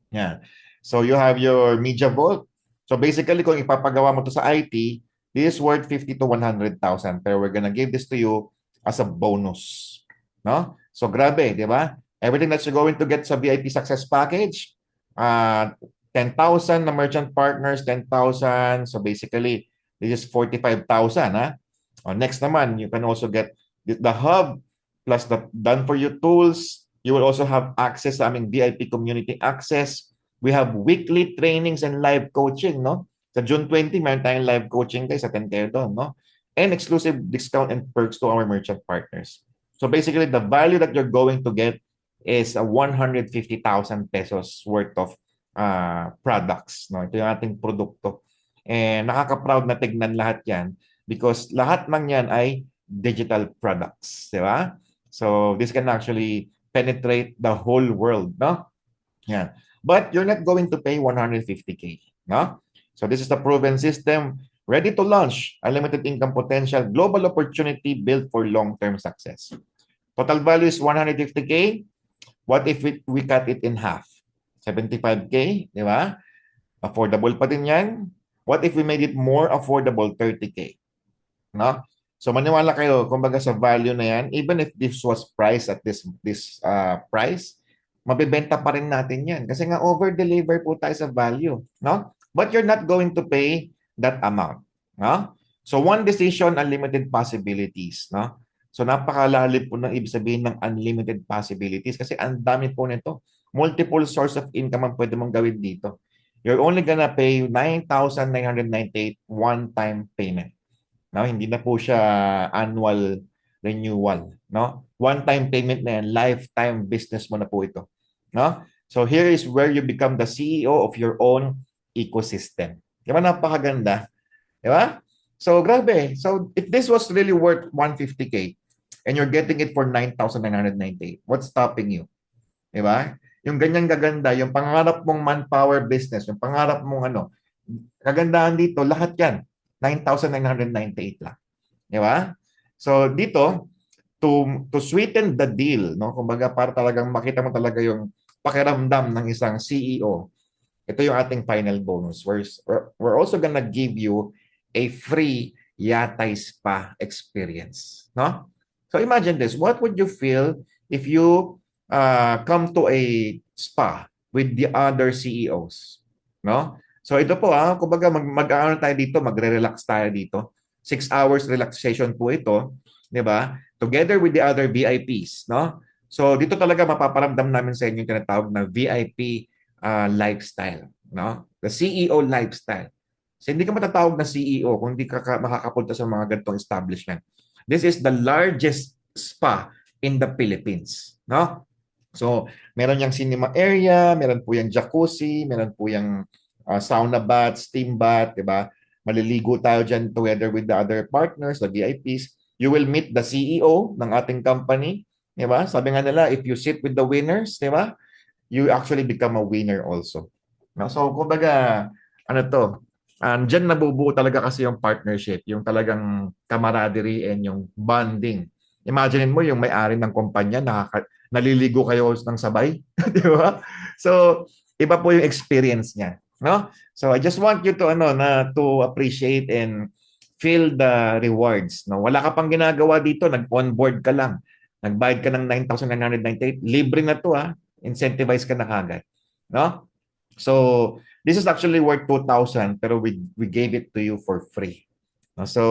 Yeah. So you have your Media Vault. So basically kung ipapagawa mo to sa IT, this is worth 50 to 100,000, pero we're gonna give this to you as a bonus, no? So grabe, di ba? Everything that you're going to get sa VIP Success Package, 10,000 na merchant partners, 10,000. So basically, This is 45,000, ha? Next naman, you can also get the hub plus the done-for-you tools. You will also have access sa aming VIP community access. We have weekly trainings and live coaching, no? Sa June 20, mayroon tayong live coaching, guys. Attend kayo doon, no? And exclusive discount and perks to our merchant partners. So basically, the value that you're going to get is 150,000 pesos worth of products, no? Ito yung ating produkto. And nakaka-proud na tignan lahat yan because lahat ng yan ay digital products, di ba? So this can actually penetrate the whole world, no? Yan. But you're not going to pay 150K, no? So this is the proven system, ready to launch, unlimited income potential, global opportunity built for long-term success. Total value is 150K. What if we cut it in half? 75K, di ba? Affordable pa din yan. What if we made it more affordable, 30K? No? So maniwala kayo, kumbaga sa value na yan, even if this was priced at this price, mabibenta pa rin natin yan. Kasi nga over-deliver po tayo sa value. No? But you're not going to pay that amount. No? So one decision, unlimited possibilities. No? So napakalalim po ng ibig sabihin ng unlimited possibilities kasi ang dami po nito. Multiple source of income ang pwede mong gawin dito. You're only gonna pay 9,998 one-time payment. No, hindi na po siya annual renewal, no? One-time payment na yan, lifetime business mo na po ito, no? So here is where you become the CEO of your own ecosystem. Di ba napakaganda? Di ba? So grabe. So if this was really worth 150K and you're getting it for 9,998, what's stopping you? Di ba? Yung ganyan gaganda, yung pangarap mong manpower business, yung pangarap mong ano, kagandahan dito, lahat yan, 9,998 lang. Di ba? So dito, to sweeten the deal, no? Kumbaga para talagang makita mo talaga yung pakiramdam ng isang CEO, ito yung ating final bonus. We're also gonna give you a free Yatay Spa experience. No? So imagine this, what would you feel if you come to a spa with the other CEOs, no? So ito po kumbaga mag-aano tayo dito, magre-relax tayo dito. 6 hours relaxation po ito, 'di ba? Together with the other VIPs, no? So dito talaga mapaparamdam namin sa inyo yung tinatawag na VIP lifestyle, no? The CEO lifestyle. So hindi ka matatawag na CEO kung hindi ka makakapunta sa mga ganitong establishment. This is the largest spa in the Philippines, no? So, meron yang cinema area, meron po yang jacuzzi, meron po yang sauna bath, steam bath, 'di ba? Maliligo tayo diyan together with the other partners, the VIPs. You will meet the CEO ng ating company, 'di ba? Sabi nga nila, if you sit with the winners, 'di ba? You actually become a winner also. No? So, kumbaga, ano to? Diyan nabubuo talaga kasi yung partnership, yung talagang camaraderie and yung bonding. Imagine mo yung may-ari ng kumpanya, naliligo kayo ng sabay, di ba? So, iba po yung experience niya, no? So, I just want you to to appreciate and feel the rewards, no? Wala ka pang ginagawa dito, nag-onboard ka lang. Nagbayad ka ng 9,998, libre na to incentivize ka na kagad, no? So, this is actually worth 2,000 pero we gave it to you for free. No? So,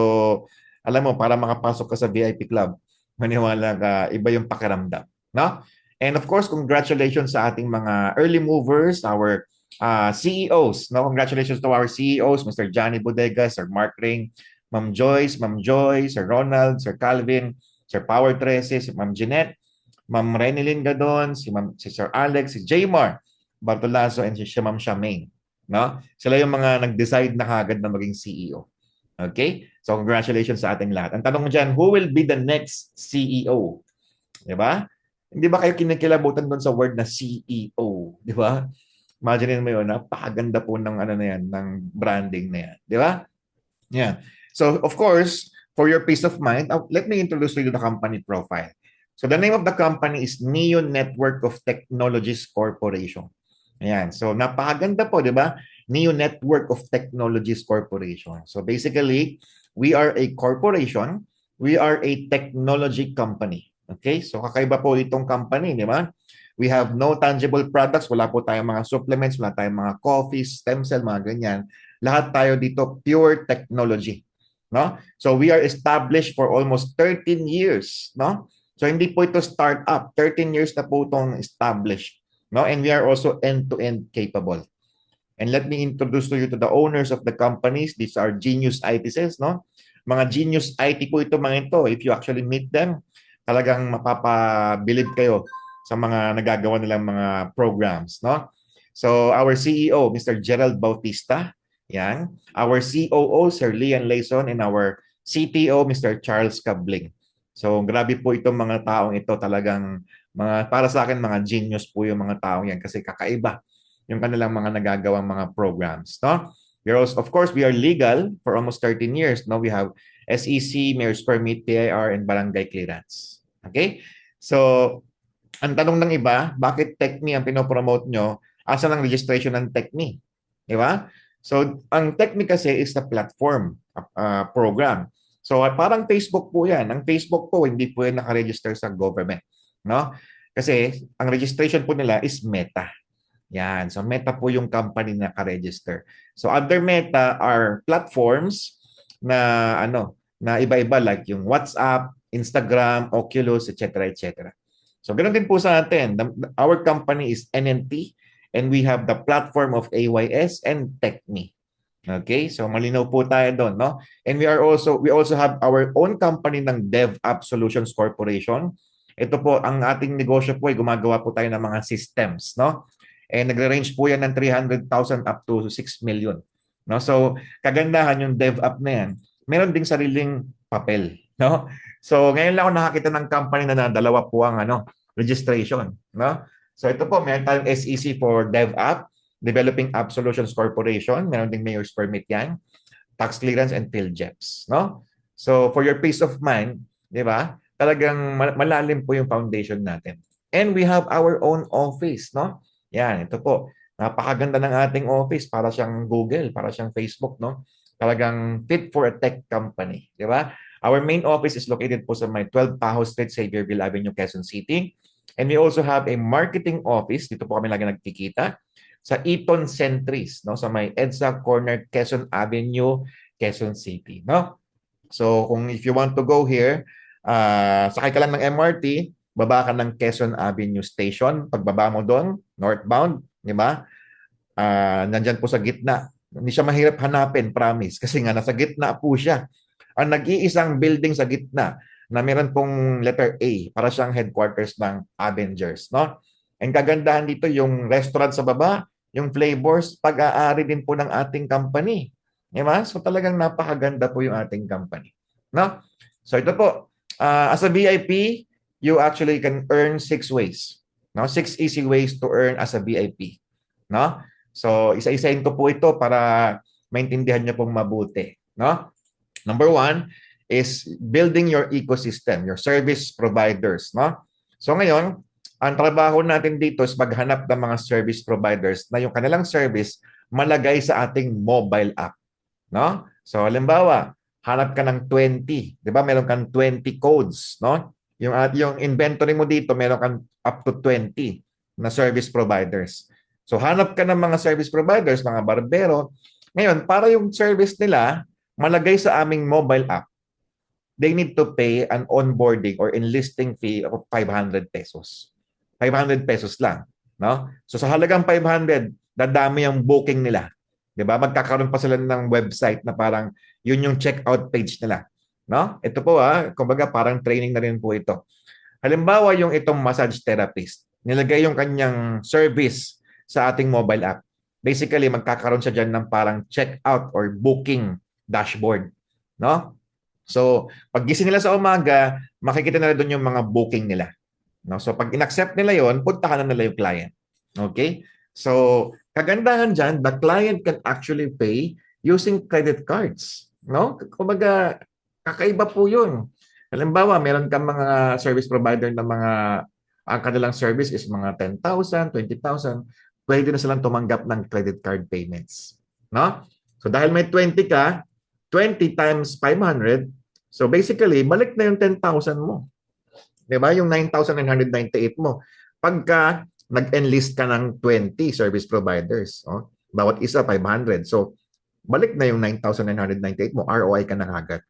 alam mo, para makapasok ka sa VIP club, maniwala ka, iba yung pakiramdam. No? And of course, congratulations sa ating mga early movers, our CEOs. No? Congratulations to our CEOs, Mr. Johnny Bodegas, Sir Mark Ring, Ma'am Joyce, Ma'am Joy, Sir Ronald, Sir Calvin, Sir Power Trece, si Ma'am Jeanette, Ma'am Renilyn Gadon, si Sir Alex, si Jaymar Bartolaso, and si Ma'am Charmaine. No? Sila yung mga nag-decide na kagad na maging CEO. Okay? So, congratulations sa ating lahat. Ang tanong dyan, who will be the next CEO? Diba? Hindi ba kayo kinikilabutan doon sa word na CEO? Diba? Imagine mo yun, napakaganda po ng ano na yan, ng branding na yan. Diba? Yeah. So, of course, for your peace of mind, let me introduce you to the company profile. So, the name of the company is Neo Network of Technologies Corporation. Ayan. So, napakaganda po, di ba? Neo Network of Technologies Corporation. So, basically, we are a corporation. We are a technology company. Okay? So, kakaiba po itong company, di ba? We have no tangible products. Wala po tayong mga supplements, wala tayong mga coffee, stem cell, mga ganyan. Lahat tayo dito pure technology, no? So we are established for almost 13 years, no? So hindi po ito startup. 13 years na po itong established, no? And we are also end-to-end capable. And let me introduce to you to the owners of the companies. These are Genius IT Sales, no? Mga Genius IT po ito, mga ito. If you actually meet them, talagang mapapabilib kayo sa mga nagagawa nilang mga programs, no? So our CEO, Mr. Gerald Bautista, yan. Our COO, Sir Lian Layson, and our CTO, Mr. Charles Cabling. So grabe po itong mga taong ito, talagang para sa akin mga genius po yung mga taong yan kasi kakaiba yung kanilang mga nagagawang mga programs, no? We're also, of course, we are legal for almost 13 years. No, we have SEC, Mayor's Permit, PIR, and Barangay Clearance. Okay? So, ang tanong ng iba, bakit TechMe ang pinopromote nyo? Asan ang registration ng TechMe? Di ba? So, ang TechMe kasi is the platform program. So, parang Facebook po yan. Ang Facebook po, hindi po yan nakaregister sa government. No? Kasi, ang registration po nila is Meta. Yan. So, Meta po yung company na nakaregister. So, under Meta are platforms na na iba-iba like yung WhatsApp, Instagram, Oculus, etc. etc. So, ganoon din po sa atin. Our company is NNT and we have the platform of AYS and TechMe. Okay? So, malinaw po tayo doon, no? And we also have our own company ng DevApp Solutions Corporation. Ito po, ang ating negosyo po ay gumagawa po tayo ng mga systems, no? And nagre-range po yan ng 300,000 up to 6 million. No? So, kagandahan yung DevApp na yan. Meron ding sariling papel. No? So, ngayon lang ako nakakita ng company na dalawa po ang registration. No? So, ito po, meron tayong SEC for DevApp, Developing App Solutions Corporation. Meron ding Mayor's Permit yan, Tax Clearance, and PhilJeps. No? So, for your peace of mind, di ba? Talagang malalim po yung foundation natin. And we have our own office, no? Yan, ito po. Napakaganda ng ating office, para siyang Google, para siyang Facebook, no? Talagang fit for a tech company, di ba? Our main office is located po sa may 12 Paho Street, Xavierville Avenue, Quezon City. And we also have a marketing office, dito po kami lagi nagkikita, sa Eton Centris, no? Sa may EDSA Corner, Quezon Avenue, Quezon City, no? So, if you want to go here, sakay ka lang ng MRT, baba ka ng Quezon Avenue Station. Pagbaba mo doon, northbound, di ba? Nandyan po sa gitna. Hindi siya mahirap hanapin, promise. Kasi nga, nasa gitna po siya. Ang nag-iisang building sa gitna na meron pong letter A para siyang headquarters ng Avengers, no? Ang kagandahan dito, yung restaurant sa baba, yung flavors, pag-aari din po ng ating company. Di ba? So talagang napakaganda po yung ating company. No? So ito po, as a VIP, you actually can earn 6 ways. No? 6 easy ways to earn as a VIP. No? So, isa-isahin ko po ito para maintindihan niyo pong mabuti. No? Number 1 is building your ecosystem, your service providers. No? So ngayon, ang trabaho natin dito is maghanap ng mga service providers na yung kanilang service malagay sa ating mobile app. No? So, halimbawa, hanap ka ng 20. Di ba? Meron kang 20 codes. No? Yung inventory mo dito, meron kang up to 20 na service providers. So, hanap ka ng mga service providers, mga barbero. Ngayon, para yung service nila malagay sa aming mobile app, they need to pay an onboarding or enlisting fee of 500 pesos. 500 pesos lang. No? So, sa halagang 500, dadami yung booking nila. Diba? Magkakaroon pa sila ng website na parang yun yung checkout page nila. No? Ito po kumbaga parang training na rin po ito. Halimbawa yung itong massage therapist, nilagay yung kanyang service sa ating mobile app. Basically, magkakaroon siya dyan ng parang checkout or booking dashboard. No? So, pag gising nila sa umaga, makikita nila doon yung mga booking nila. No? So, pag in-accept nila yon, puntahan na nila yung client. Okay? So, kagandahan dyan, the client can actually pay using credit cards. No? Kumbaga, kakaiba po yun. Halimbawa, meron kang mga service provider na ang kanilang service is mga 10,000, 20,000, pwede na silang tumanggap ng credit card payments. No? So, dahil may 20 ka, 20 times 500, so basically, balik na yung 10,000 mo. Diba? Yung 9,998 mo. pagka nag-enlist ka ng 20 service providers, bawat isa 500. So, balik na yung 9,998 mo, ROI ka na agad.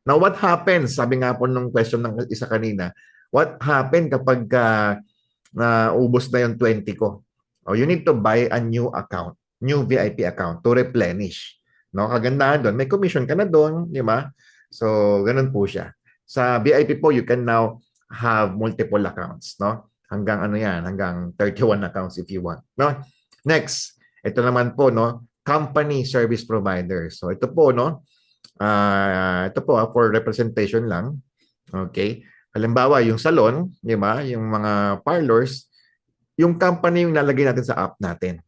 Now, what happens? Sabi nga po nung question ng isa kanina, what happened kapag naubos na yung 20 ko? You need to buy a new account, new VIP account to replenish. No, kagandahan doon, may commission ka na doon, di ba? So, ganun po siya. Sa VIP po, you can now have multiple accounts, no? Hanggang hanggang 31 accounts if you want, no? Next, ito naman po, no, company service providers. So, ito po, no, for representation lang. Okay? Halimbawa, yung salon, di ba? Yung mga parlors, yung company yung nalagay natin sa app natin.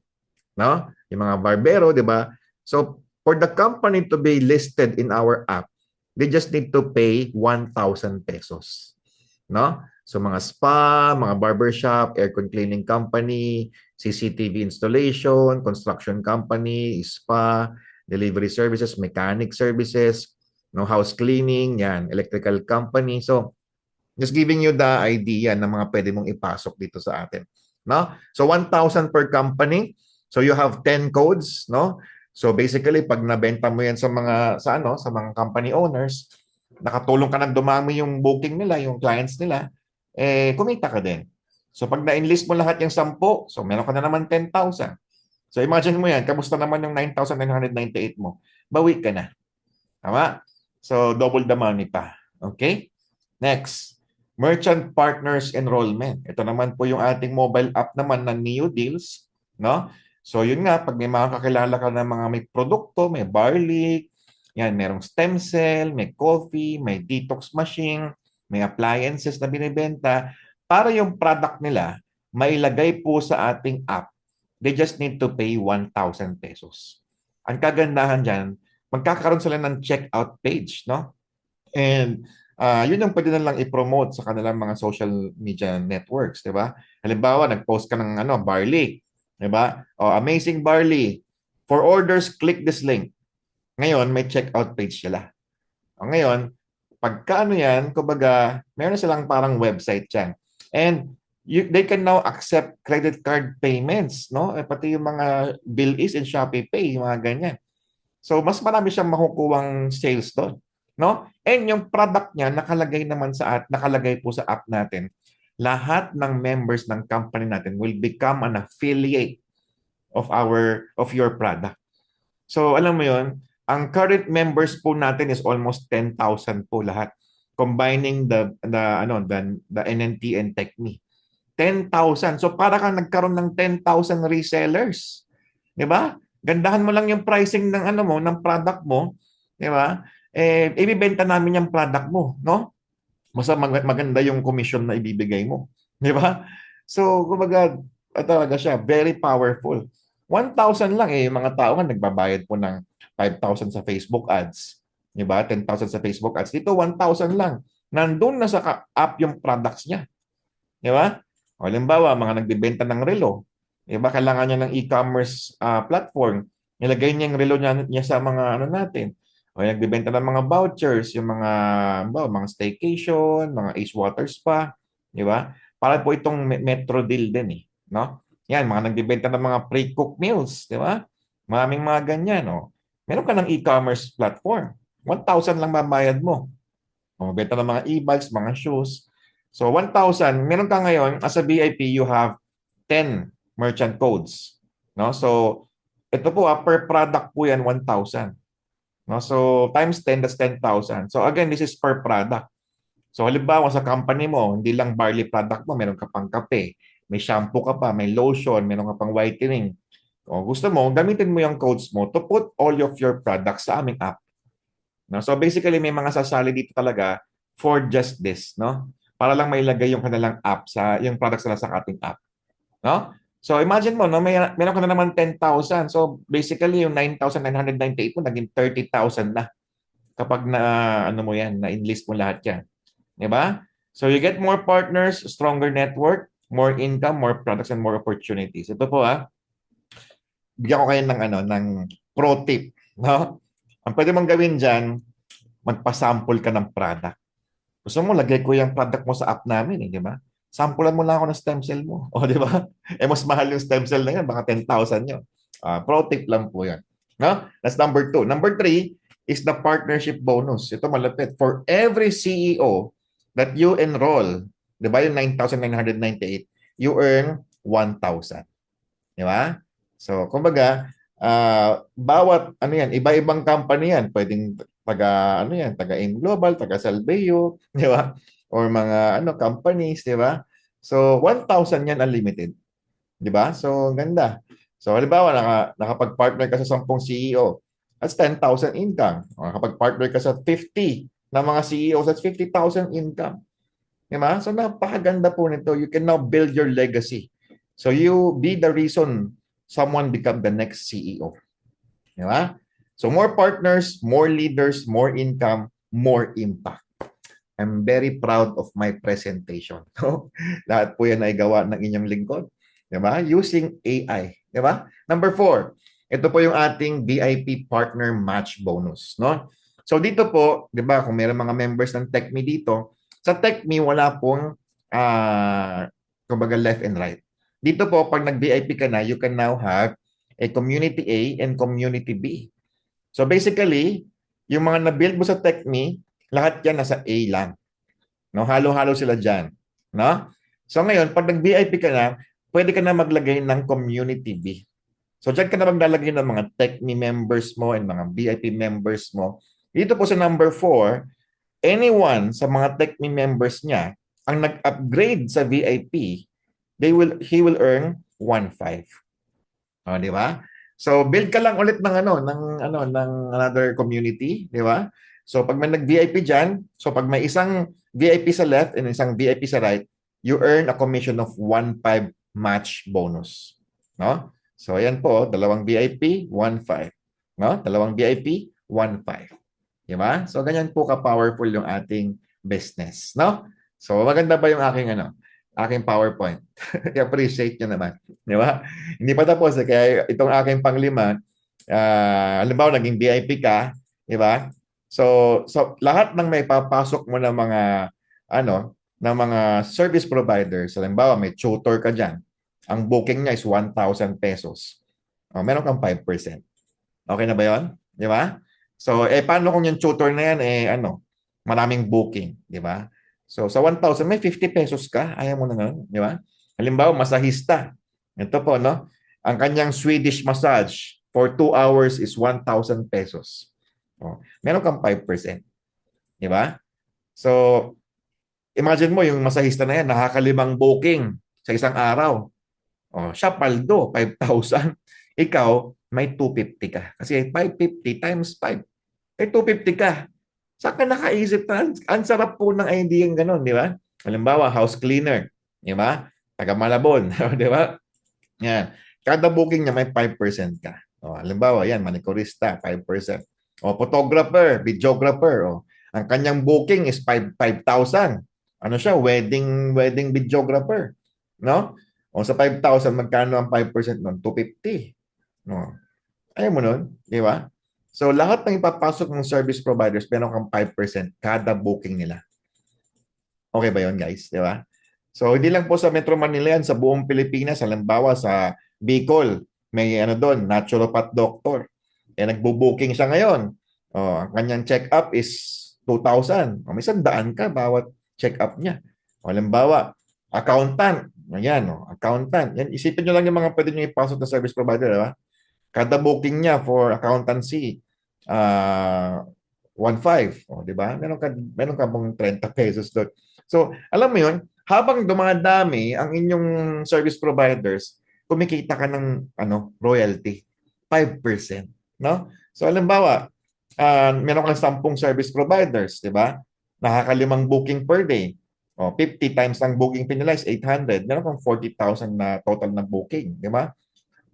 No? Yung mga barbero, di ba? So, for the company to be listed in our app, they just need to pay 1,000 pesos. No? So, mga spa, mga barbershop, aircon cleaning company, CCTV installation, construction company, spa, delivery services, mechanic services, no, house cleaning, yan, electrical company. So, just giving you the idea ng mga pwede mong ipasok dito sa atin. No? So, 1,000 per company. So, you have 10 codes, no? So, basically, pag nabenta mo yan sa mga company owners, nakatulong ka ng dumami yung booking nila, yung clients nila, kumita ka din. So, pag na-enlist mo lahat yung 10, so meron ka na naman 10,000. So, imagine mo yan, kamusta naman yung 9,998 mo? Bawi ka na. Tama? So, double the money pa. Okay? Next, Merchant Partners Enrollment. Ito naman po yung ating mobile app naman ng Neo Deals. No? So, yun nga, pag may mga kakilala ka ng mga may produkto, may barley, yan, merong stem cell, may coffee, may detox machine, may appliances na binibenta, para yung product nila, mailagay po sa ating app, they just need to pay 1,000 pesos. Ang kagandahan dyan, magkakaroon sila ng checkout page, no? And yun yung pwede na lang i-promote sa kanilang mga social media networks, di ba? Halimbawa, nag-post ka ng barley, di ba? Amazing barley. For orders, click this link. Ngayon, may checkout page sila. Ngayon, pagka yan, kumbaga, meron silang parang website dyan. And they can now accept credit card payments, no? Pati yung mga Bill-is and Shopee Pay, yung mga ganyan. So, mas marami siyang makukuwang sales doon, no? And yung product niya nakalagay po sa app natin. Lahat ng members ng company natin will become an affiliate of your product. So, alam mo yon, ang current members po natin is almost 10,000 po lahat, combining the NNT and TechMe. 10,000. So para kang nagkaroon ng 10,000 resellers. 'Di ba? Gandahan mo lang yung pricing ng ng product mo, 'di ba? Ibibenta namin yung product mo, no? Mas maganda yung commission na ibibigay mo, 'di ba? So, kumbaga, talaga siya very powerful. 1,000 lang yung mga tao nga nagbabayad po ng 5,000 sa Facebook ads. 'Di ba? 10,000 sa Facebook ads. Dito 1,000 lang. Nandun na sa app yung products niya. 'Di ba? O halimbawa, mga nagbebenta ng relo. 'Di ba? Kailangan niya ng e-commerce platform. Nilagay niya yung relo niya sa mga natin. O nagbebenta ng mga vouchers, yung mga staycation, mga Ace Water Spa, 'di ba? Para po itong Metro deal din no? Yan, mga nagbebenta ng mga pre-cooked meals, 'di ba? Maraming mga ganyan, Meron ka ng e-commerce platform. 1,000 lang babayad mo. Benta ng mga e-bikes, mga shoes. So 1,000, meron ka ngayon, as a VIP, you have 10 merchant codes. No? So ito po, per product po yan, 1,000. No? So times 10, that's 10,000. So again, this is per product. So halimbawa sa company mo, hindi lang barley product mo, meron ka pang kape, may shampoo ka pa, may lotion, meron ka pang whitening. O gusto mo, gamitin mo yung codes mo to put all of your products sa aming app. No? So basically, may mga sasali dito talaga for just this, no? Para lang mailagay yung kanilang app yung products nila sa ating app. No? So imagine mo, no, meron ka na naman 10,000. So basically, yung 9,998 mo, naging 30,000 na kapag na-enlist mo lahat yan. Diba? So you get more partners, stronger network, more income, more products, and more opportunities. Ito po, bigyan ko kayo ng pro tip, no? Ang pwede mong gawin diyan, magpa-sample ka ng product. Gusto mo lagay ko yung product mo sa app namin, di ba? sampulan mo lang ako ng stem cell mo. O, di ba? Mas mahal yung stem cell na yan, baka 10,000 yun. Pro tip lang po yan. No? That's number 2. Number 3 is the partnership bonus. Ito malapit. For every CEO that you enroll, di ba yung 9,998, you earn 1,000. Di ba? So, kumbaga, bawat, iba-ibang company yan. Pwedeng taga AIM Global, taga Salveo, di ba? Or mga, companies, di ba? So, 1,000 yan unlimited. Di ba? So, ganda. So, halimbawa, nakapag-partner ka sa 10 CEO, that's 10,000 income. O nakapag-partner ka sa 50 na mga CEO, that's 50,000 income. Di ba? So, napakaganda po nito. You can now build your legacy. So, you be the reason someone become the next CEO. Di ba? So, more partners, more leaders, more income, more impact. I'm very proud of my presentation. Lahat po yan ay gawa ng inyong lingkod. Diba? Using AI. Diba? Number 4, ito po yung ating VIP Partner Match Bonus. No? So dito po, diba, kung mayroong mga members ng TechMe dito, sa TechMe wala pong kumbaga left and right. Dito po, pag nag-VIP ka na, you can now have a Community A and Community B. So basically, yung mga na-build mo sa TechMe, lahat yan nasa A lang. No? Halo-halo sila dyan. No? So ngayon, pag nag-VIP ka na, pwede ka na maglagay ng Community B. So dyan ka na maglalagay ng mga TechMe members mo and mga VIP members mo. Dito po sa number 4, anyone sa mga TechMe members niya ang nag-upgrade sa VIP, he will earn 1,500. O, di ba? So build ka lang ulit ng another community, di ba? So pag may nag-VIP dyan, so pag may isang VIP sa left and isang VIP sa right, you earn a commission of 1,500 match bonus. No? So ayan po, dalawang VIP, 1,500. No? Dalawang VIP, 1,500. Di ba? So ganyan po ka-powerful yung ating business, no? So maganda ba yung aking PowerPoint? I-appreciate nyo naman. Di ba? Hindi pa tapos kaya itong aking panglima, halimbawa naging VIP ka, di ba? So lahat ng may papasok mo ng mga ng mga service providers, halimbawa may tutor ka dyan, ang booking niya is 1,000 pesos. Meron kang 5%. Okay na ba yun? Di ba? So, paano kung yung tutor na yan, maraming booking, di ba? So, sa 1,000, may 50 pesos ka, ayaw mo na nga, di ba? Halimbawa, masahista. Ito po, no? Ang kanyang Swedish massage for 2 hours is 1,000 pesos. Meron kang 5%. Di ba? So, imagine mo yung masahista na yan, nakakalimang booking sa isang araw. Siya paldo, 5,000. Ikaw, may 250 ka. Kasi 550 times 5. 250 ka. Saan ka nakaisip na? Ang sarap po ng idea ng gano'n, di ba? Halimbawa, house cleaner. Di ba? Taga Malabon. Di ba? Yan. Kada booking niya may 5% ka. Halimbawa, yan, manicurista, 5%. Photographer, videographer. Ang kanyang booking is 5,000. Ano siya? Wedding videographer. No? Sa 5,000, magkano ang 5% nun? 250. No. Ayaw mo nun, di ba? So, lahat ng ipapasok ng service providers, meron kang 5% kada booking nila. Okay ba yun, guys? Di ba? So, hindi lang po sa Metro Manila yan, sa buong Pilipinas, halimbawa sa Bicol, may doon, naturopath doctor. Nagbo-booking siya ngayon. Ang kanyang check-up is 2,000. May 100 ka bawat check-up niya. Halimbawa, accountant. Ayan, accountant. Yan, isipin nyo lang yung mga pwede nyo ipasok na service provider, di ba? Kada booking niya for accountancy, 1,500. Di ba? Meron ka pong 30 pesos doon. So, alam mo yun, habang dumadami ang inyong service providers, kumikita ka ng royalty. 5%. No? So, halimbawa, meron kang 10 service providers, di ba? Nakakalimang booking per day. 50 times ang booking penalized, 800. Meron kang 40,000 na total na booking. Di ba?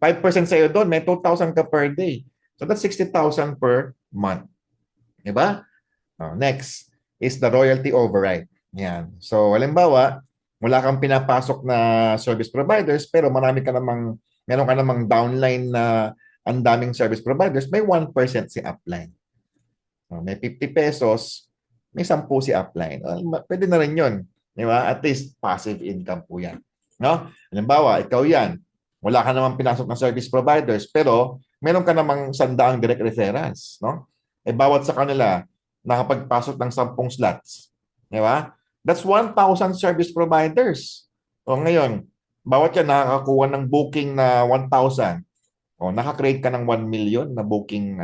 5% sa iyo doon, may 2,000 ka per day. So that's 60,000 per month. Di ba? Next is the royalty override. Yan. So, halimbawa, wala kang pinapasok na service providers, pero meron ka namang downline na ang daming service providers, may 1% si upline. May 50 pesos, may 10 si upline. Pwede na rin yun. Di ba? At least passive income po yan. No? Halimbawa, ikaw yan, wala ka namang pinasok ng service providers, pero meron ka namang 100 direct referrals. No? Bawat sa kanila, nakapagpasok ng 10 slots. Di ba? That's 1,000 service providers. O ngayon, bawat yan nakakakuha ng booking na 1,000. O nakakreate ka ng 1 million na booking.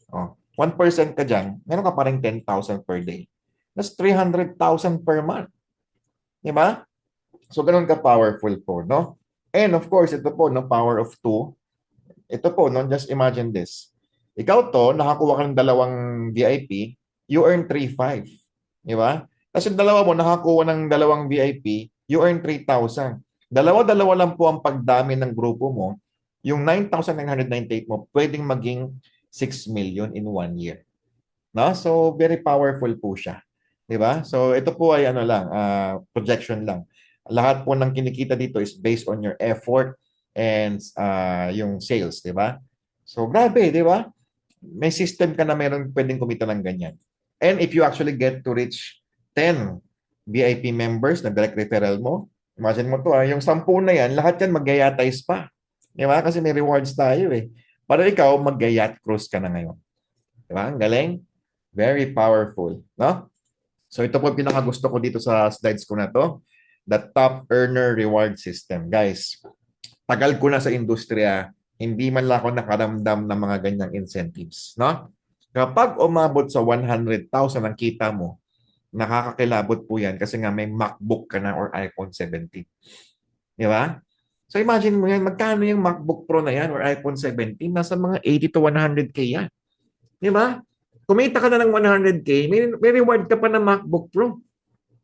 O, 1% ka dyan, meron ka pa rin 10,000 per day. That's 300,000 per month. Di ba? So, ganun ka powerful po, no? And of course, ito po, no, power of 2. Ito po, no, just imagine this. Ikaw to, nakakuha ka ng 2 VIP, you earn 3,500. Di ba? Tapos yung dalawa mo, nakakuha ng 2 VIP, you earn 3,000. Dalawa-dalawa lang po ang pagdami ng grupo mo. Yung 9,998 mo, pwedeng maging 6 million in 1 year. No? So, very powerful po siya. Di ba? So, ito po ay projection lang. Lahat po ng kinikita dito is based on your effort and yung sales. Di ba? So, grabe, di ba? May system ka na meron pwedeng kumita ng ganyan. And if you actually get to reach 10 VIP members na direct referral mo, imagine mo to yung 10 na yan, lahat yan mag-yayatais pa. Di ba? Kasi may rewards tayo eh. Para ikaw, mag-yacht cruise ka na ngayon. Di ba? Ang galing. Very powerful. No? So ito po pinakagusto ko dito sa slides ko na to. The top earner reward system. Guys, tagal ko na sa industriya, hindi man lang ako nakaramdam ng mga ganyang incentives. No? Kapag umabot sa 100,000 ang kita mo, nakakakilabot po yan kasi nga may MacBook ka na or iPhone 17. Di ba? So imagine mo yan, magkano yung MacBook Pro na yan or iPhone 17? Nasa mga 80 to 100K yan. Di ba? Kumita ka na ng 100K, may reward ka pa ng MacBook Pro.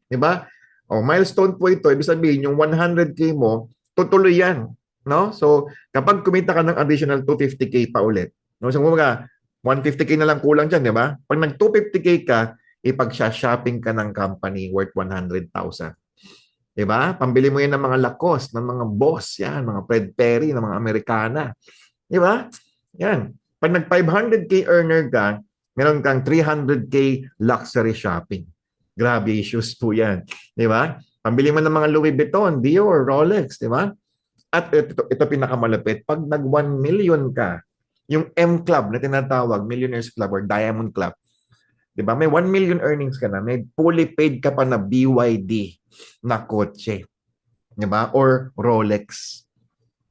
Di ba? O, milestone po ito. Ibig sabihin, yung 100K mo, tutuloy yan. No? So, kapag kumita ka ng additional 250K pa ulit, no? So, kumbaga, 150K na lang kulang dyan, di ba? Pag nag-250K ka, ipag-shopping ka ng company worth 100,000. Di ba? Pambili mo yan ng mga Lacoste, ng mga Boss, yan, mga Fred Perry, ng mga Americana. Di ba? Yan. Pag nag-500K earner ka, meron kang 300K luxury shopping. Grabe issues po yan. Di ba? Pambili mo ng mga Louis Vuitton, Dior, Rolex, di ba? At ito pinakamalapit. Pag nag 1 million ka, yung M Club na tinatawag, Millionaires Club or Diamond Club, di ba? May 1 million earnings ka na, may fully paid ka pa na BYD na kotse. Di ba? Or Rolex.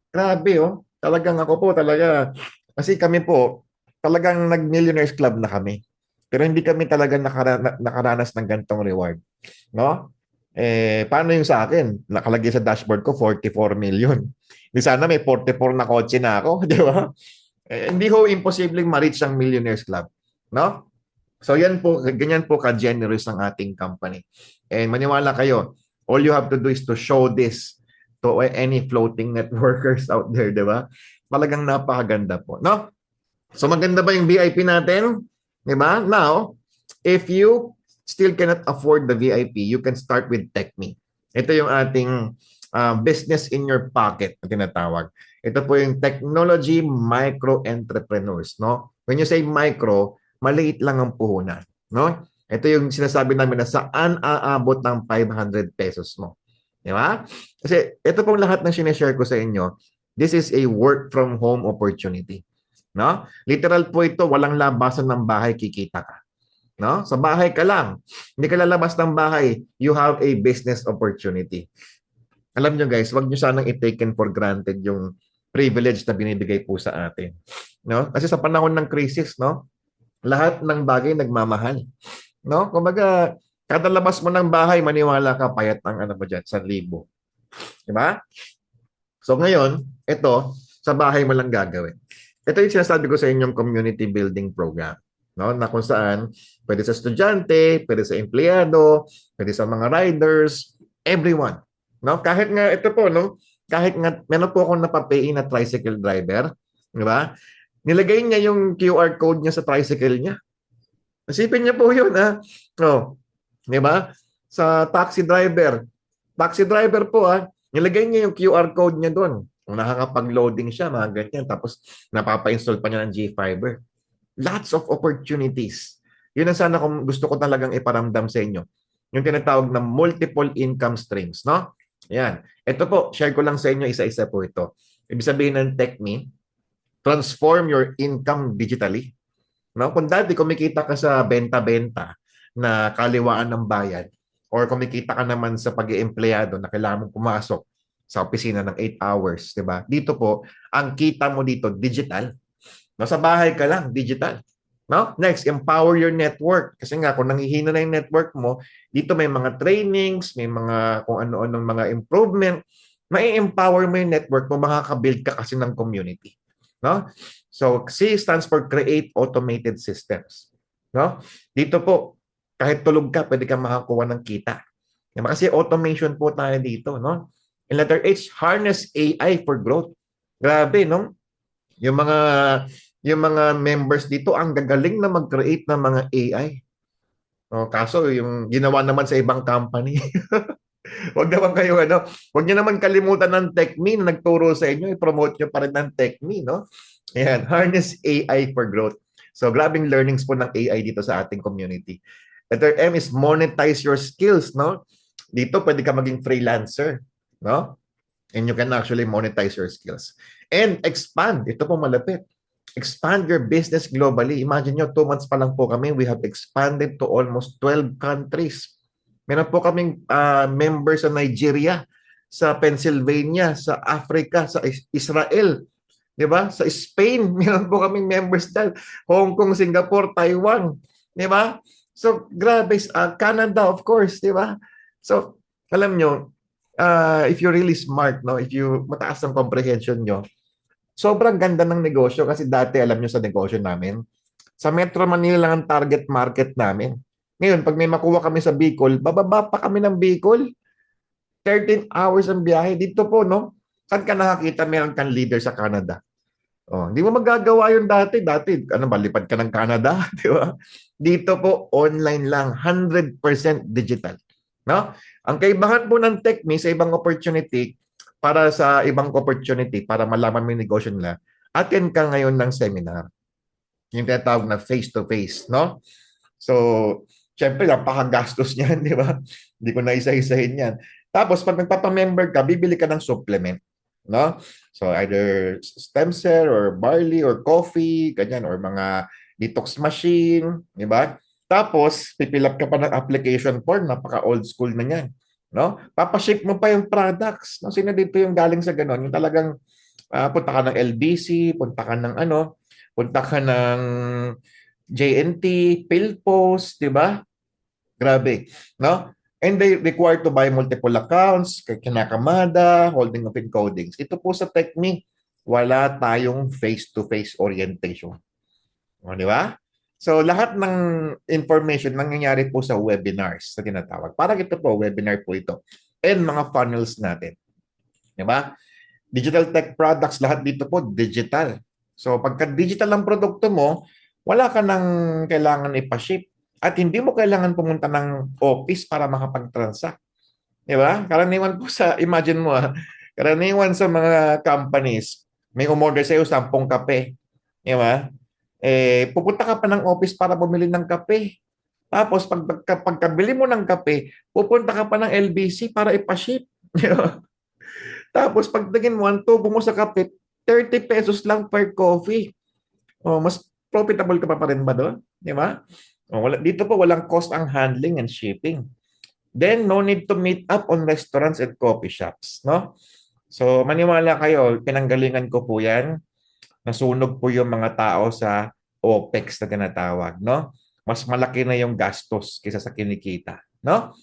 Grabe, oh. Talagang ako po, talaga. Kasi kami po, talagang nag-Millionaires Club na kami. Pero hindi kami talaga nakaranas ng gantong reward. No? Paano yung sa akin? Nakalagay sa dashboard ko, 44 million. Di sana may 44 na kotse na ako. Di ba? Hindi ho imposibleng ma-reach ang Millionaires Club. No? So yan po, ganyan po ka-generous ang ating company. And maniwala kayo, all you have to do is to show this to any floating networkers out there, di ba? Talagang napakaganda po. No? So maganda ba yung VIP natin? Di ba? Now, if you still cannot afford the VIP, you can start with TechMe. Ito yung ating business in your pocket na tinatawag. Ito po yung technology micro entrepreneurs. No? When you say micro, maliit lang ang puhunan. No? Ito yung sinasabi namin na saan aabot ng 500 pesos mo. Di ba? Kasi ito pong lahat ng sinishare ko sa inyo, this is a work from home opportunity. No? Literal po ito, walang labasan ng bahay, kikita ka. No? Sa bahay ka lang. Hindi ka lalabas ng bahay, you have a business opportunity. Alam nyo guys, wag nyo sanang i-taken for granted yung privilege na binibigay po sa atin. No? Kasi sa panahon ng crisis, no? Lahat ng bagay nagmamahal. No? Kumbaga, kada labas mo ng bahay, maniwala ka, payat ang ano mo dyan, 1,000. Diba? So ngayon, ito, sa bahay mo lang gagawin. Ito yung sinasabi ko sa inyong community building program. No? Na kung saan, pwede sa estudyante, pwede sa empleyado, pwede sa mga riders, everyone. No? Kahit nga, ito po, no? Kahit nga, meron po akong napapay na tricycle driver, di ba? Nilagay niya yung QR code niya sa tricycle niya. Isipin niya po yun, ha? Oh, di ba? Sa taxi driver po, ha? Nilagay niya yung QR code niya doon. Kung nakakapag-loading siya, mga ganyan. Tapos, napapa-install pa niya ng G-Fiber. Lots of opportunities. Yun ang sana kung gusto ko talagang iparamdam sa inyo. yung tinatawag na multiple income streams, no? Ayan. Ito po, share ko lang sa inyo isa-isa po ito. Ibig sabihin ng TechMe, transform your income digitally. No? Kung dati kumikita ka sa benta-benta na kaliwaan ng bayan or kumikita ka naman sa pag-iempleyado na kailangan mong pumasok sa opisina ng 8 hours, 'di ba? Dito po, ang kita mo dito digital. No, sa bahay ka lang, digital. No? Next, empower your network. Kasi nga kung nanghihina na yung network mo, dito may mga trainings, may mga kung ano-anong mga improvement, mai-empower mo yung network mo, makaka-build ka kasi ng community. No? So, C stands for Create Automated Systems. No? Dito po, kahit tulog ka, pwede kang makakuha ng kita. Kasi automation po tayo dito. No? In letter H, harness AI for growth. Grabe, no? Yung mga members dito, ang gagaling na mag-create ng mga AI. Kaso, yung ginawa naman sa ibang company. Huwag naman kayo, huwag niyo naman kalimutan ng TechMe na nagturo sa inyo, i-promote niyo pa rin ng TechMe, no? Ayan, harness AI for growth. So, grabing learnings po ng AI dito sa ating community. Letter M is monetize your skills, no? Dito, pwede ka maging freelancer, no? And you can actually monetize your skills. And expand. Ito po malapit. Expand your business globally. Imagine nyo, 2 months pa lang po kami, we have expanded to almost 12 countries. Meron po kaming members sa Nigeria, sa Pennsylvania, sa Africa, sa Israel, di ba? Sa Spain, meron po kaming members dyan. Hong Kong, Singapore, Taiwan, di ba? So, grabe. Canada, of course, di ba? So, alam nyo, if you're really smart, no, if you mataas ang comprehension nyo, sobrang ganda ng negosyo kasi dati alam nyo sa negosyo namin, sa Metro Manila lang ang target market namin. Ngayon, pag may makuha kami sa Bicol, bababa pa kami ng Bicol. 13 hours ang biyahe. Dito po, no? Saan ka nakakita meron kang leader sa Canada? Hindi mo magagawa yun dati. Dati, lipad ka ng Canada, di ba? Dito po, online lang. 100% digital. No? Ang kaibahan po ng TechMe sa ibang opportunity, para malaman mo yung negosyo nila, attend ka ngayon ng seminar. Yung tinatawag na face-to-face, no? So, syempre, napakagastos niyan, di ba? Hindi ko na isa-isahin yan. Tapos, pag nagpapamember ka, bibili ka ng supplement, no? So, either stem cell or barley or coffee, ganyan, or mga detox machine, di ba? Tapos, pipilap ka pa ng application form, napaka-old school na yan. No? Papaship mo pa yung products. No? Sino dito yung galing sa ganon? Yung talagang punta ka ng LBC, punta ka ng JNT, PhilPost, di ba? Grabe. No? And they require to buy multiple accounts, kinakamada, holding of encodings. Ito po sa TechMe, wala tayong face-to-face orientation. Di ba? So, lahat ng information nangyayari po sa webinars na tinatawag. Parang ito po, webinar po ito. And mga funnels natin. Diba? Digital tech products, lahat dito po, digital. So, pagka digital ang produkto mo, wala ka nang kailangan ipaship. At hindi mo kailangan pumunta ng office para makapag-transact. Diba? Karaniwan po imagine mo karaniwan sa mga companies, may umorder sa'yo 10 kape. Diba? Pupunta ka pa ng office para bumili ng kape. Tapos, pagkabili mo ng kape, pupunta ka pa ng LBC para ipaship. Tapos, pagtingin mo, ang tubo mo sa kape, 30 pesos lang per coffee. Mas profitable ka pa rin ba doon? Di ba? Dito po, walang cost ang handling and shipping. Then, no need to meet up on restaurants and coffee shops. No? So, maniwala kayo, pinanggalingan ko po yan. Nasunog po yung mga tao sa OPEX na tinatawag, no? Mas malaki na yung gastos kaysa sa kinikita, no?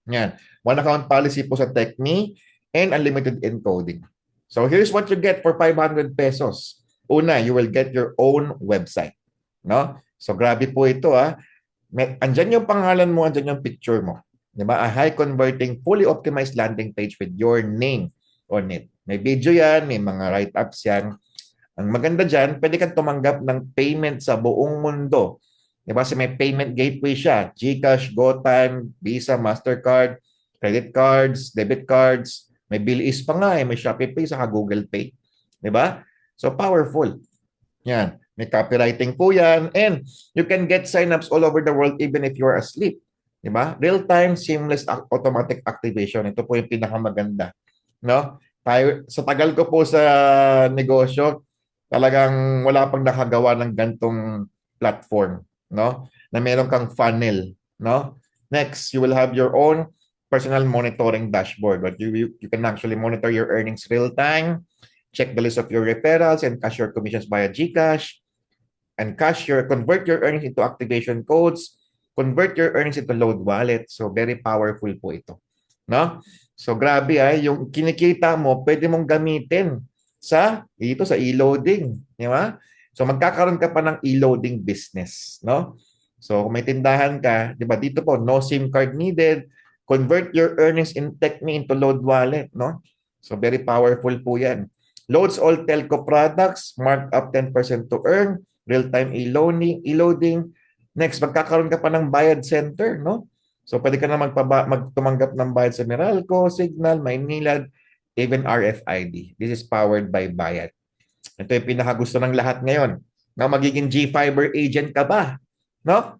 Yan. One account policy po sa TechMe and unlimited encoding. So here's what you get for 500 pesos. Una, you will get your own website, no? So grabe po ito, andyan yung pangalan mo, andyan yung picture mo. Diba? A high converting, fully optimized landing page with your name on it. May video yan, may mga write-ups yan. Ang maganda dyan, pwede kang tumanggap ng payment sa buong mundo. Diba? Kasi may payment gateway siya. GCash, GoTime, Visa, Mastercard, credit cards, debit cards. May Bilis pa nga may Shopee Pay, saka Google Pay. Diba? So, powerful. Yan. May copywriting po yan. And you can get signups all over the world even if you're asleep. Di ba? Real-time, seamless, automatic activation. Ito po yung pinakamaganda. No? Tayo, sa tagal ko po sa negosyo, talagang wala pang nakagawa ng gantong platform. No? Na meron kang funnel. No? Next, you will have your own personal monitoring dashboard. But you can actually monitor your earnings real-time, check the list of your referrals, and cash your commissions via GCash, and convert your earnings into activation codes, convert your earnings into load wallet. So, very powerful po ito. No? So, grabe yung kinikita mo, pwede mong gamitin sa e-loading. Di ba? So, magkakaroon ka pa ng e-loading business. No? So, kung may tindahan ka, di ba, dito po, no SIM card needed, convert your earnings in Techme into load wallet. No? So, very powerful po yan. Loads all telco products, marked up 10% to earn, real-time e-loading. Next, magkakaroon ka pa ng bayad center, no? So, pwede ka na tumanggap ng bayad sa Meralco, Signal, Maynilad, even RFID. This is powered by Bayad. Ito yung pinakagusto ng lahat ngayon. Na magiging GFiber agent ka ba? No?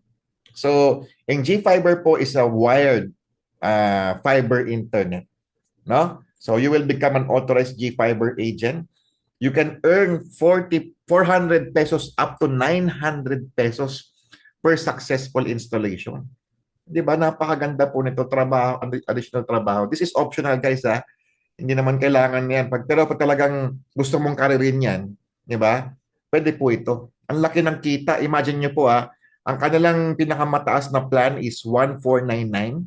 So, yung GFiber po is a wired fiber internet. No? So, you will become an authorized GFiber agent. You can earn 400 pesos up to 900 pesos per successful installation. Di ba? Napakaganda po nito, additional trabaho. This is optional, guys, ha? Hindi naman kailangan yan. Pero pag talagang gusto mong karirin yan, di ba? Pwede po ito. Ang laki ng kita. Imagine nyo po, ang kanilang pinakamataas na plan is 1499,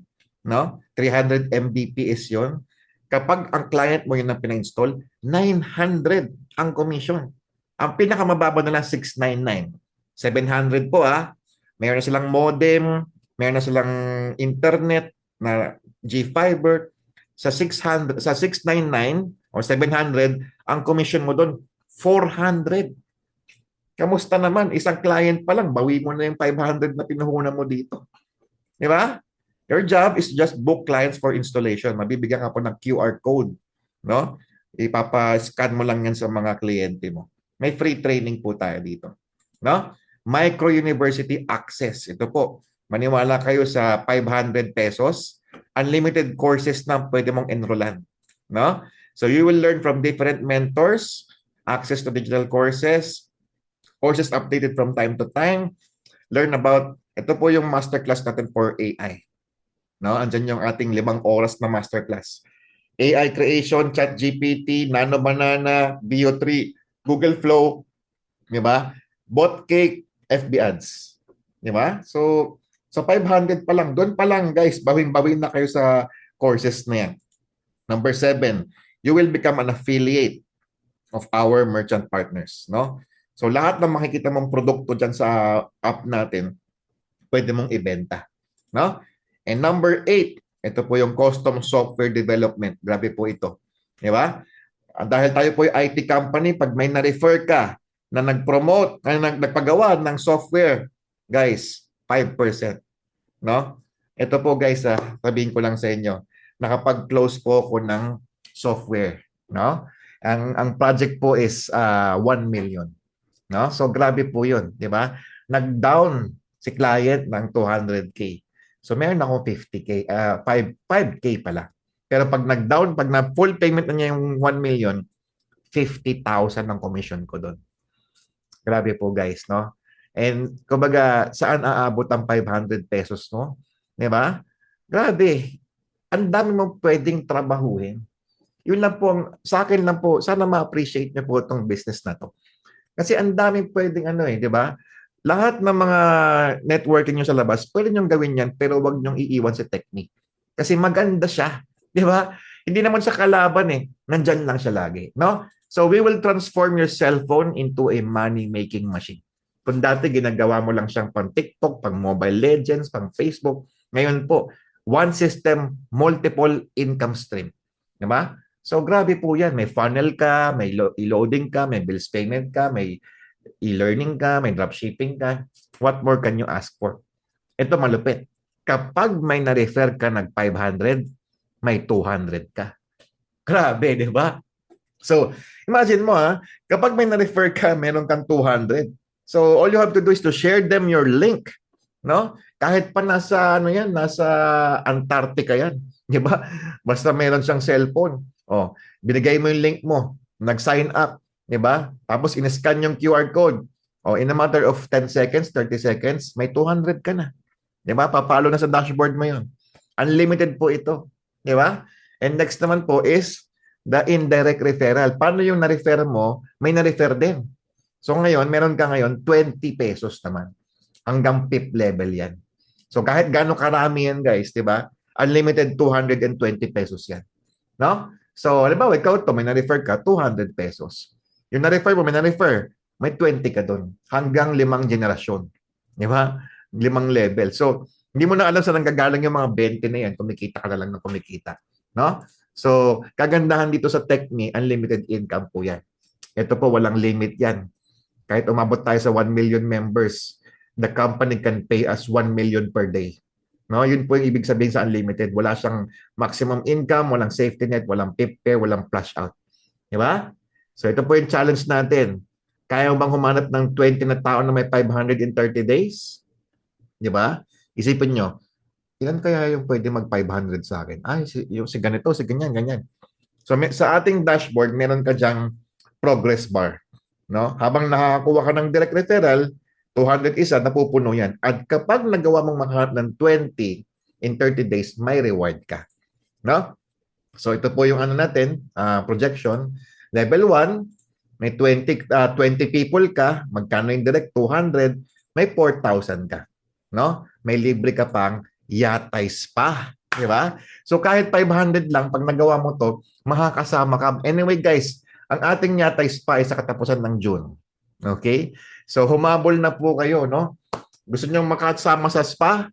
no? 300 Mbps yun. Kapag ang client mo yun ang pina-install, 900 ang commission. Ang pinakamababa na lang 699. 700 po Meron na silang modem, meron na silang internet na GFiber. Sa 699 or 700, ang commission mo doon 400. Kamusta naman? Isang client pa lang, bawi mo na yung 500 na pinuhunan mo dito. Di ba? Your job is just book clients for installation. Mabibigyan ka po ng QR code. No? Ipapa-scan mo lang yan sa mga kliyente mo. May free training po tayo dito. No? Micro University Access. Ito po. Maniwala kayo sa 500 pesos. Unlimited courses na pwede mong enrollan. No? So you will learn from different mentors, access to digital courses updated from time to time. Learn about, ito po yung masterclass natin for AI. No, andyan yung ating 5 oras na masterclass. AI creation, ChatGPT, Nano Banana, Bio3, Google Flow, di ba? Botcake, FB ads. Di ba? So 500 pa lang. Doon pa lang, guys, bawin-bawin na kayo sa courses na yan. Number 7, you will become an affiliate of our merchant partners, no? So lahat ng makikita mong produkto dyan sa app natin, pwede mong ibenta, no? And number 8, ito po yung custom software development. Grabe po ito. Di ba? Dahil tayo po yung IT company, pag may na-refer ka na nag-promote, na nagpagawa ng software, guys, 5%. No? Ito po, guys, sabihin ko lang sa inyo, nakapag-close po ako ng software. No? Ang project po is 1 million. No? So, grabe po yun. Di ba? Nag-down si client ng 200K. So, meron akong 50K, 5K pala. Pero pag nag-down, pag na-full payment na niya yung 1 million, 50,000 ang commission ko doon. Grabe po, guys, no? And, kumbaga, saan aabot ang 500 pesos, no? Diba? Grabe. Ang dami mong pwedeng trabahuhin. Yun lang po, sa akin lang po, sana ma-appreciate niyo po itong business na to. Kasi ang daming pwedeng diba? Lahat ng mga networking nyo sa labas, pwede nyo gawin yan, pero wag nyo iiwan si technique. Kasi maganda siya. Di ba? Hindi naman siya kalaban Nandyan lang siya lagi. No? So we will transform your cellphone into a money-making machine. Kung dati ginagawa mo lang siyang pang TikTok, pang Mobile Legends, pang Facebook, ngayon po, one system, multiple income stream. Di ba? So grabe po yan. May funnel ka, may e-loading ka, may bills payment ka, may e-learning ka, may dropshipping ka. What more can you ask for? Ito malupit. Kapag may na-refer ka ng 500, may 200 ka. Grabe, di ba? So, imagine mo kapag may na-refer ka, meron kang 200. So, all you have to do is to share them your link. No? Kahit pa nasa ano yan, nasa Antarctica yan, 'di ba? Basta meron siyang cellphone. Oh, binigay mo yung link mo, nag-sign up, 'di ba? Tapos in-scan yung QR code. Oh, in a matter of 10 seconds, 30 seconds, may 200 ka na. 'Di ba? Papalo na sa dashboard mo 'yon. Unlimited po ito, 'di ba? And next naman po is the indirect referral. Paano yung na-refer mo, may na-refer din. So ngayon, meron ka ngayon 20 pesos naman. Hanggang PIP level yan. So kahit gaano karami yan guys, di ba? Unlimited 220 pesos yan. No? So, halimbawa, ikaw to, may na-refer ka, 200 pesos. Yung na-refer mo, may na-refer, may 20 ka doon. Hanggang 5 generasyon. Di ba? 5 level. So, hindi mo na alam saan nanggagaling yung mga 20 na yan. Kumikita ka na lang ng kumikita. No? So, kagandahan dito sa TechMe, unlimited income po yan. Ito po, walang limit yan. Kahit umabot tayo sa 1 million members, the company can pay us 1 million per day. No, yun po yung ibig sabihin sa unlimited. Wala siyang maximum income, walang safety net, walang PIP pay, walang flush out. Di ba? So ito po yung challenge natin. Kaya mo bang humanap ng 20 na tao na may 500 in 30 days? Di ba? Isipin nyo, ilan kaya yung pwede mag 500 sa akin? Ay, si ganito, si ganyan, ganyan. So sa ating dashboard, meron ka dyang progress bar. No? Habang nakakuha ka ng direct referral, 200 isa, napupuno yan. At kapag nagawa mong makahanap ng 20 in 30 days, may reward ka. No? So ito po yung ano natin, projection. Level 1, may 20 people ka, magkano yung direct? 200, may 4,000 ka. No? May libre ka pang yatay spa. Di ba? So kahit 500 lang, pag nagawa mo to, makakasama ka. Anyway guys, ang ating yatay spa ay sa katapusan ng June. Okay? So humabol na po kayo, no? Gusto niyo makasama sa spa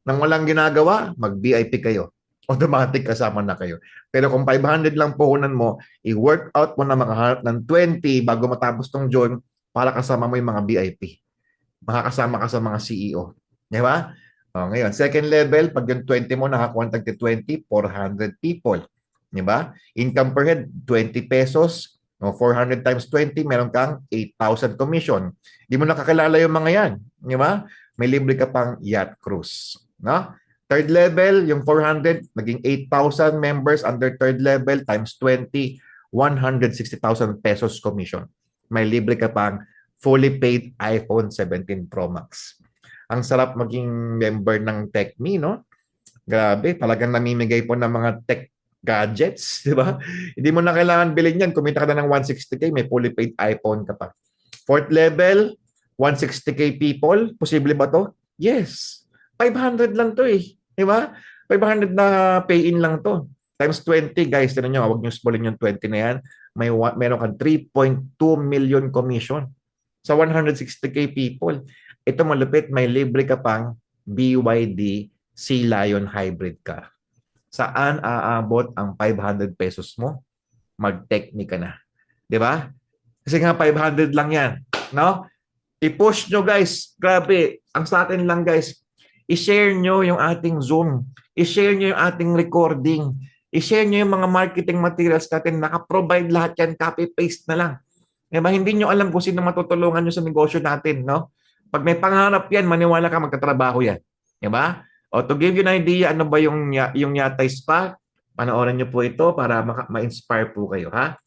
nang walang ginagawa, mag-VIP kayo. Automatic kasama na kayo. Pero kung 500 lang puhunan mo, i-workout mo na makahanap ng 20 bago matapos tong June para kasama mo yung mga VIP. Makakasama ka sa mga CEO. Di ba? O, ngayon, second level, pag yung 20 mo nakakuha ng 20, 400 people. Di ba? Income per head, 20 pesos. No, 400 times 20, meron kang 8,000 commission. Di mo nakakilala yung mga yan. Di ba? May libre ka pang yacht cruise. No? Third level, yung 400, naging 8,000 members under third level times 20, 160,000 pesos commission. May libre ka pang fully paid iPhone 17 Pro Max. Ang sarap maging member ng TechMe, no? Grabe, talagang namimigay po ng mga tech gadgets, di ba? Hindi mo na kailangan bilhin yan. Kumita ka na ng 160K, may fully paid iPhone ka pa. Fourth level, 160K people. Posible ba to? Yes. 500 lang to eh. Di ba? 500 na pay-in lang to. Times 20, guys. Tinan nyo, huwag nyo spoiling yung 20 na yan. Meron kang 3.2 million commission sa 160K people. Ito malupit, may libre ka pang BYD Sea Lion Hybrid car. Saan aabot ang 500 pesos mo? Mag-TechMe ka na. Di ba? Kasi nga 500 lang yan. No? I-push nyo guys. Grabe. Ang sa atin lang guys, i-share nyo yung ating Zoom. I-share nyo yung ating recording. I-share nyo yung mga marketing materials natin. Naka-provide lahat yan. Copy-paste na lang. Diba? Hindi nyo alam kung sino matutulungan nyo sa negosyo natin. No? Pag may pangarap yan, maniwala ka magkatrabaho yan. Diba? O to give you an idea, ano ba yung yatay spa? Panoorin nyo po ito para ma-inspire po kayo. Ha?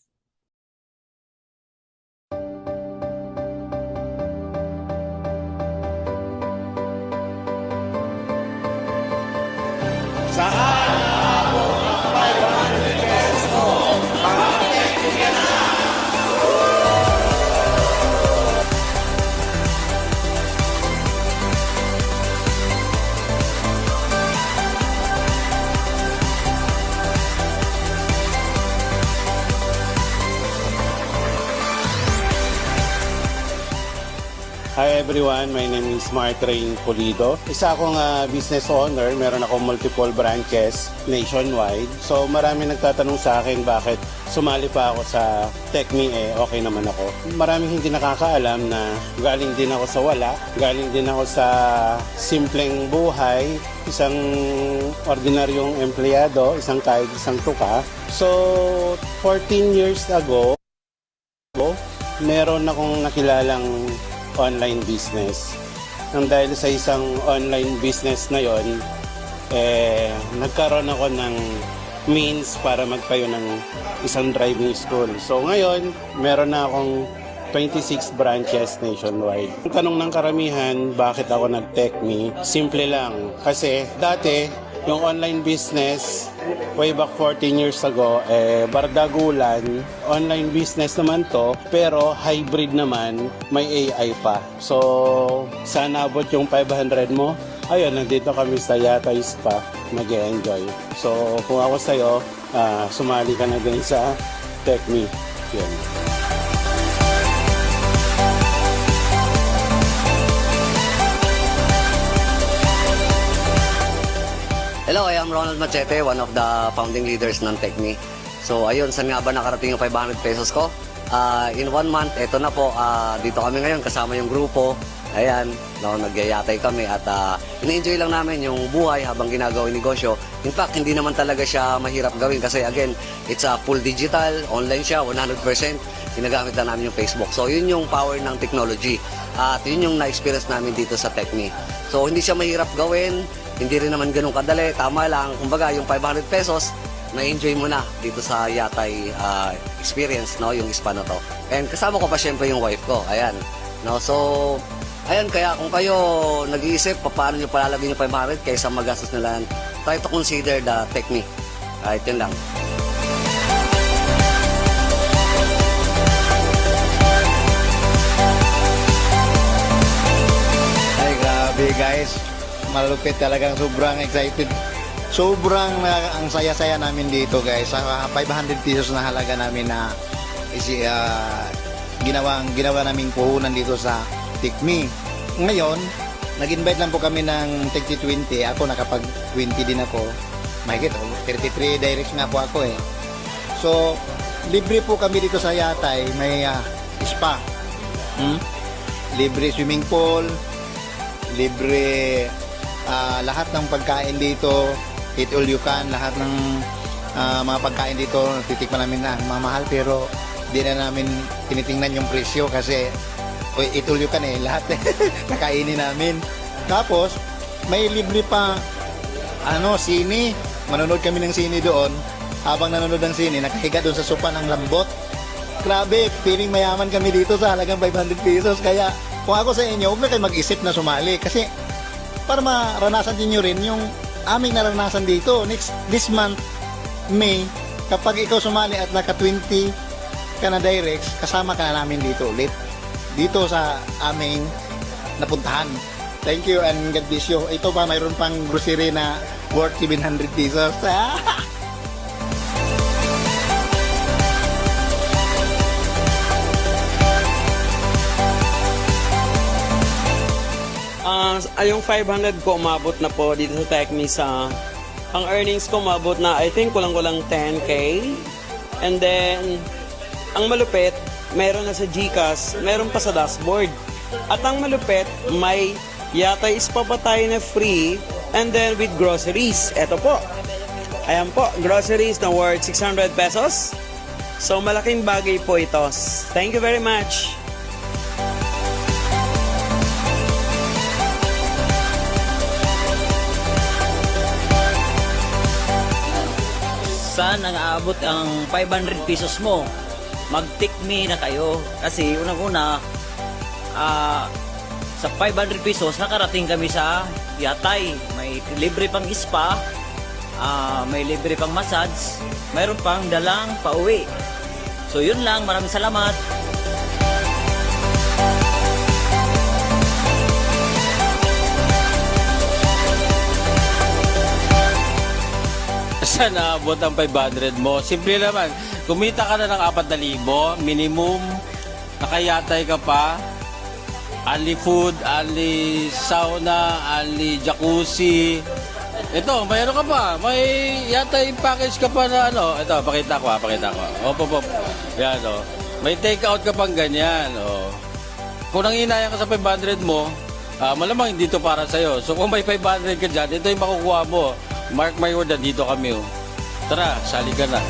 Hi everyone, my name is Mark Rain Pulido. Isa akong business owner, meron akong multiple branches nationwide. So marami nagtatanong sa akin bakit sumali pa ako sa TechMe, okay naman ako. Maraming hindi nakakaalam na galing din ako sa wala, galing din ako sa simpleng buhay, isang ordinaryong empleyado, isang kahit isang tuka. So 14 years ago, meron akong nakilalang online business. nang dahil sa isang online business na yon, nagkaroon ako ng means para magtayo ng isang driving school. So ngayon, meron na akong 26 branches nationwide. Ang tanong ng karamihan, bakit ako nag-TechMe? Simple lang. Kasi dati, yung online business, way back 14 years ago, bardagulan, online business naman to, pero hybrid naman, may AI pa. So, sana abot yung 500 mo. Ayun, nandito kami sa Yatay Spa, mag-enjoy. So, kung ako sa'yo, sumali ka na din sa TechMe. Yun. Hello, I am Ronald Machete, one of the founding leaders ng TechMe. So ayun, saan nga ba nakarating yung 500 pesos ko? In 1 month, eto na po, dito kami ngayon kasama yung grupo. Ayan, no, nagyayatay kami at in-enjoy lang namin yung buhay habang ginagawa yung negosyo. In fact, hindi naman talaga siya mahirap gawin kasi again, it's a full digital, online siya, 100%. Ginagamit lang namin yung Facebook. So yun yung power ng technology at yun yung na-experience namin dito sa TechMe. So hindi siya mahirap gawin, hindi rin naman ganun kadali, tama lang. Kumbaga, yung 500 pesos, na-enjoy mo na dito sa Yatay experience, no, yung spa na to. And kasama ko pa syempre yung wife ko, ayan. No, so, ayan, kaya kung kayo nag-iisip paano nyo palalagyan yung 500 kaysa magastos nila, try to consider the TechMe. Right, yun lang. Ay, grabe guys. Malupit talagang, sobrang excited. Sobrang ang saya-saya namin dito guys. Sa 500 pesos na halaga namin na ginawa naming puhunan dito sa TechMe. Ngayon, nag-invite lang po kami ng Tech20. Ako nakapag-20 din ako. Mahigit, 33 directs nga po ako eh. So, libre po kami dito sa Yatay. May spa. Libre swimming pool. Libre lahat ng pagkain dito, eat all you can, lahat ng mga pagkain dito, titikman namin na mamahal pero di na namin tinitingnan yung presyo kasi eat all you can lahat nakainin namin. Tapos, may libre pa sine, manonood kami ng sine doon. Habang nanonood ng sine, nakahiga doon sa sopa ng lambot. Grabe, feeling mayaman kami dito sa halagang 500 pesos. Kaya, kung ako sa inyo, huwag na kayo mag-isip na sumali kasi para maranasan din nyo rin yung aming naranasan dito. This month, May, kapag ikaw sumali at naka-20 ka na directs, kasama ka na namin dito ulit. Dito sa aming napuntahan. Thank you and God bless you. Ito pa, mayroon pang grocery na worth 700 pesos. Yung 500 ko umabot na po dito sa TechMe sa ang earnings ko umabot na I think kulang-kulang 10K. And then ang malupit, meron na sa GCash, meron pa sa dashboard. At ang malupit, may Yatay Spa pa tayo na free and then with groceries. Eto po. Ayan po, groceries na worth 600 pesos. So malaking bagay po ito. Thank you very much. Saan ang aabot ang 500 pesos mo? Mag-TechMe na kayo. Kasi unang-una, sa 500 pesos, nakarating kami sa Yatay. May libre pang spa, may libre pang massage, mayroon pang dalang pauwi. So yun lang, maraming salamat. Saan naabot ang 500 mo? Simple naman, kumita ka na ng 4,000, minimum, nakayatay ka pa, only food, only sauna, only jacuzzi. Ito, mayroon ka pa, may yatay package ka pa na ito, pakita ko. Op. Yan may take out ka pang ganyan, Kung nanginayang ka sa 500 mo, malamang hindi ito para sa'yo. So kung may 500 ka dyan, ito yung makukuha mo. Mark my word, dito kami. Tara, sali ka na.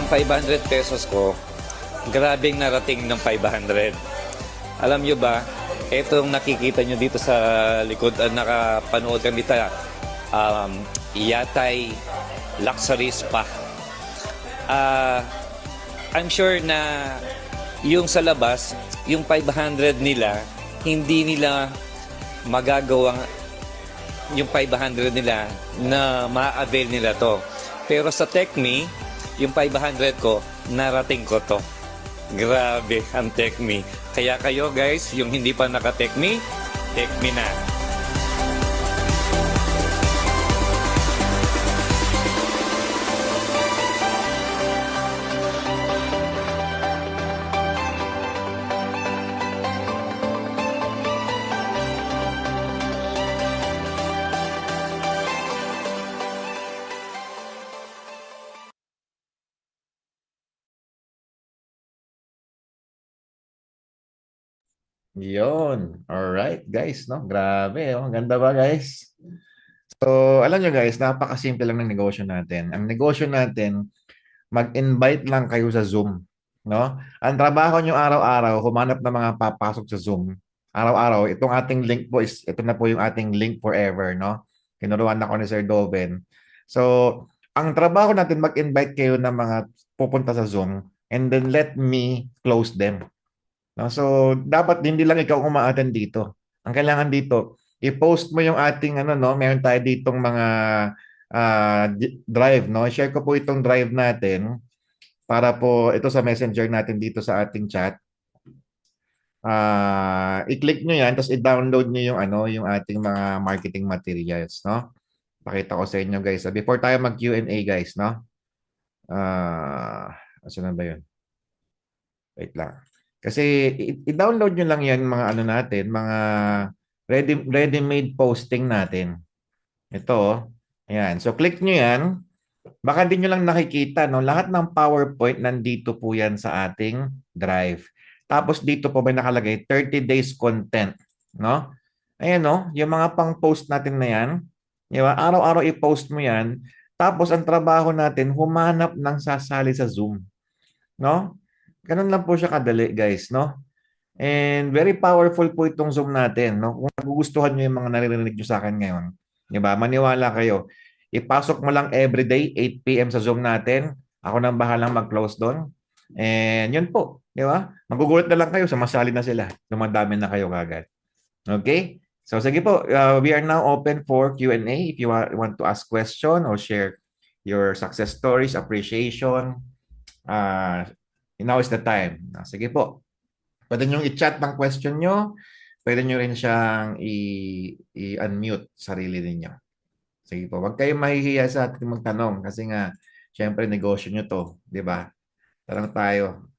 500 pesos ko, grabing narating ng 500. Alam nyo ba, etong nakikita nyo dito sa likod, nakapanood kami Yatay Luxury Spa. I'm sure na yung sa labas, yung 500 nila, hindi nila magagawang yung 500 nila na ma-avail nila to. Pero sa TechMe, yung 500 ko, narating ko to. Grabe ang TechMe. Kaya kayo guys, yung hindi pa naka-TechMe, TechMe na. Yun. Alright, guys, no? Grabe, oh. Ang ganda ba, guys? So, alam nyo, guys, napakasimple lang ng negosyo natin. Ang negosyo natin, mag-invite lang kayo sa Zoom, no? Ang trabaho nyo araw-araw, humanap ng mga papasok sa Zoom. Araw-araw, itong ating link po ito na po yung ating link forever, no? Kinuruan ako ni Sir Doven. So, ang trabaho natin, mag-invite kayo ng mga pupunta sa Zoom and then let me close them. No? So, dapat hindi lang ikaw umaattend dito. Ang kailangan dito, i-post mo yung ating meron tayo ditong mga drive, no? Share ko po itong drive natin para po ito sa Messenger natin dito sa ating chat. I-click nyo yan, tapos i-download nyo yung ating mga marketing materials, no? Pakita ko sa inyo, guys. Before tayo mag Q&A, guys, no? Asa na ba yun? Wait lang. Kasi i-download nyo lang yan mga natin, mga ready-made posting natin. Ito, ayan. So click nyo yan. Baka din nyo lang nakikita, no? Lahat ng PowerPoint nandito po yan sa ating drive. Tapos dito po may nakalagay 30 days content, no? Ayan, no? Yung mga pang-post natin na yan, diba? Araw-araw i-post mo yan. Tapos ang trabaho natin, humanap ng sasali sa Zoom, no? Ganun lang po siya kadali, guys, no? And very powerful po itong Zoom natin, no? Kung nagugustuhan nyo yung mga naririnig nyo sa akin ngayon, di ba? Maniwala kayo. Ipasok mo lang everyday, 8 p.m. sa Zoom natin. Ako nang bahalang mag-close doon. And yun po, di ba? Magugulat na lang kayo, sumasali na sila. Dumadami na kayo kagad. Okay? So, sige po. We are now open for Q&A. If you want to ask question or share your success stories, appreciation, now is the time. Sige po. Pwede nyo i-chat ng question nyo. Pwede nyo rin siyang i-unmute sarili ninyo. Sige po. Huwag kayong mahihiya sa ating magtanong kasi nga, syempre, negosyo nyo to. Di ba? Tarang tayo.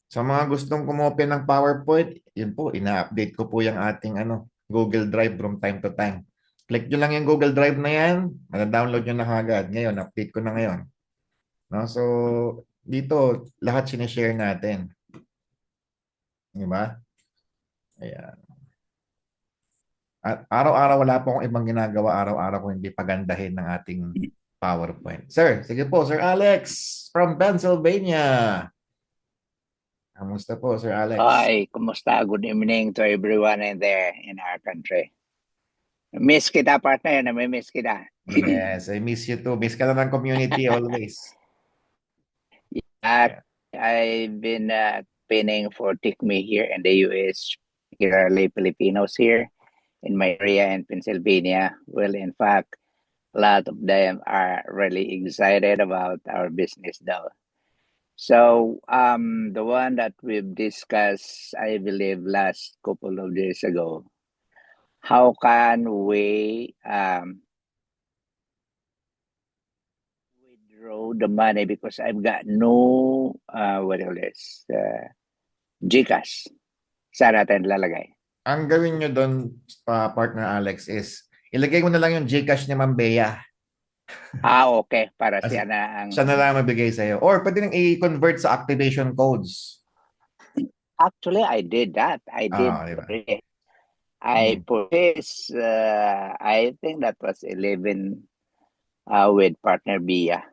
Sa mga gustong kumopi ng PowerPoint, yun po, ina-update ko po yung ating Google Drive from time to time. Click nyo lang yung Google Drive na yan. Download nyo na kagad. Ngayon, update ko na ngayon. No? So, dito, lahat sinishare natin. Diba? Ayan. At araw-araw wala po akong ibang ginagawa. Araw-araw ko hindi pagandahin ng ating PowerPoint. Sir, sige po, Sir Alex from Pennsylvania. Kamusta po, Sir Alex? Hi, kumusta? Good evening to everyone in there in our country. Miss kita, partner. Nami-miss kita. Yes, I miss you too. Miss ka na ng community always. I've been pinning for TechMe here in the US, particularly Filipinos here in my area in Pennsylvania. Well, in fact, a lot of them are really excited about our business though. So the one that we've discussed, I believe, last couple of days ago, how can we withdraw the money because I've got no GCash. Saan natin lalagay? Ang gawin nyo doon, partner Alex, is ilagay mo na lang yung GCash ni Ma'am Bea. Okay. Para siya na ang... Siya na lang mabigay sa'yo. Or pwede nang i-convert sa activation codes. Actually, I did that. I did. Diba? I purchased, I think that was 11 with partner Bia.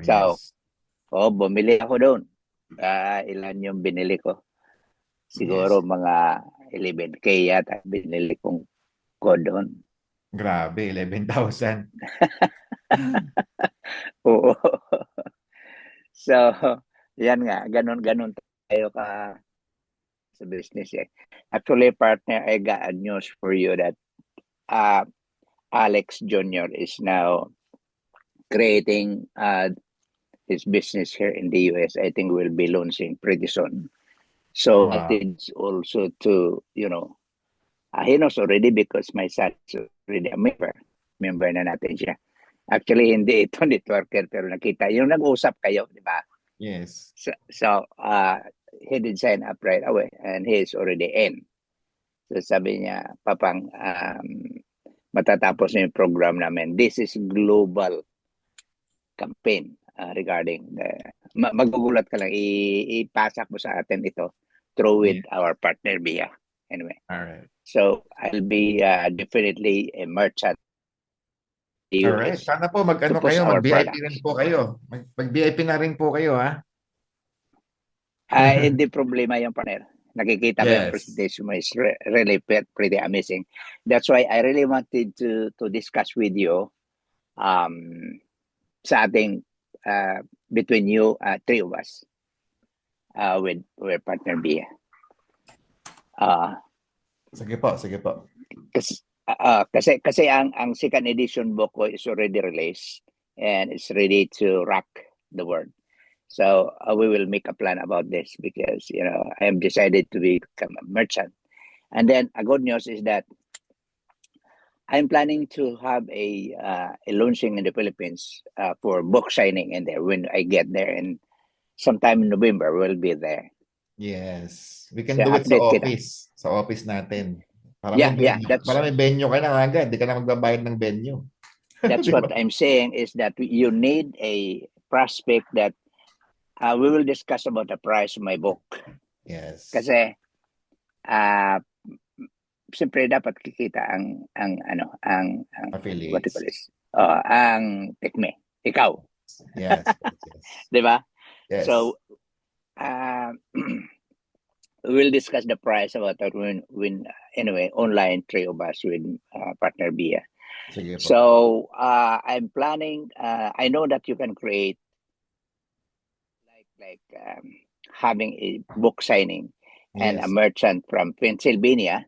So, Yes. bumili ako doon. Ilan yung binili ko? Siguro mga 11K yata binili kong ko doon. Grabe, 11,000. Oo. So, yan nga, ganun tayo ka sa business eh. Actually, partner, I got a news for you that Alex Jr. is now creating his business here in the US. I think we'll be launching pretty soon. So Wow. it's also to, he knows already because my son is already a member. Member na natin siya. Actually, hindi ito networker, pero nakita. Yung nag-usap kayo, di ba? Yes. So he did sign up right away and he is already in. So sabi niya, Papang, matatapos na yung program namin. This is global campaign regarding magugulat ka lang. Ipasak mo sa atin ito through with our partner Bia. Anyway. All right. So I'll be definitely a merchant. All right. Sana po mag-ano kayo, mag-VIP rin po kayo. Mag-VIP na rin po kayo, ha? Hindi problema yung partner. Nakikita ko yung Yes. presentation mo is really pretty amazing. That's why I really wanted to discuss with you sa ating between you, three of us with partner Bia. Sige po, sige po. Kasi ang second edition book ko is already released and it's ready to rock the world. So we will make a plan about this because I am decided to become a merchant. And then a good news is that I'm planning to have a launching in the Philippines for book signing in there when I get there, and sometime in November we'll be there. Yes. We can So, do it sa update kita. office. Sa office natin. Para Yeah, may venue ka na agad. Di ka na magbabayad ng venue. That's Di what ba? I'm saying is that you need a prospect that we will discuss about the price of my book. Yes. Kasi siyempre dapat kikita ang affiliates. what do you call this? Ang Tekme. Ikaw. Yes. Di ba? Yes. So we'll discuss the price about that when anyway online three of us with partner Bia. Sige po. So I'm planning. I know that you can create like having a book signing and a Yes. merchant from Pennsylvania,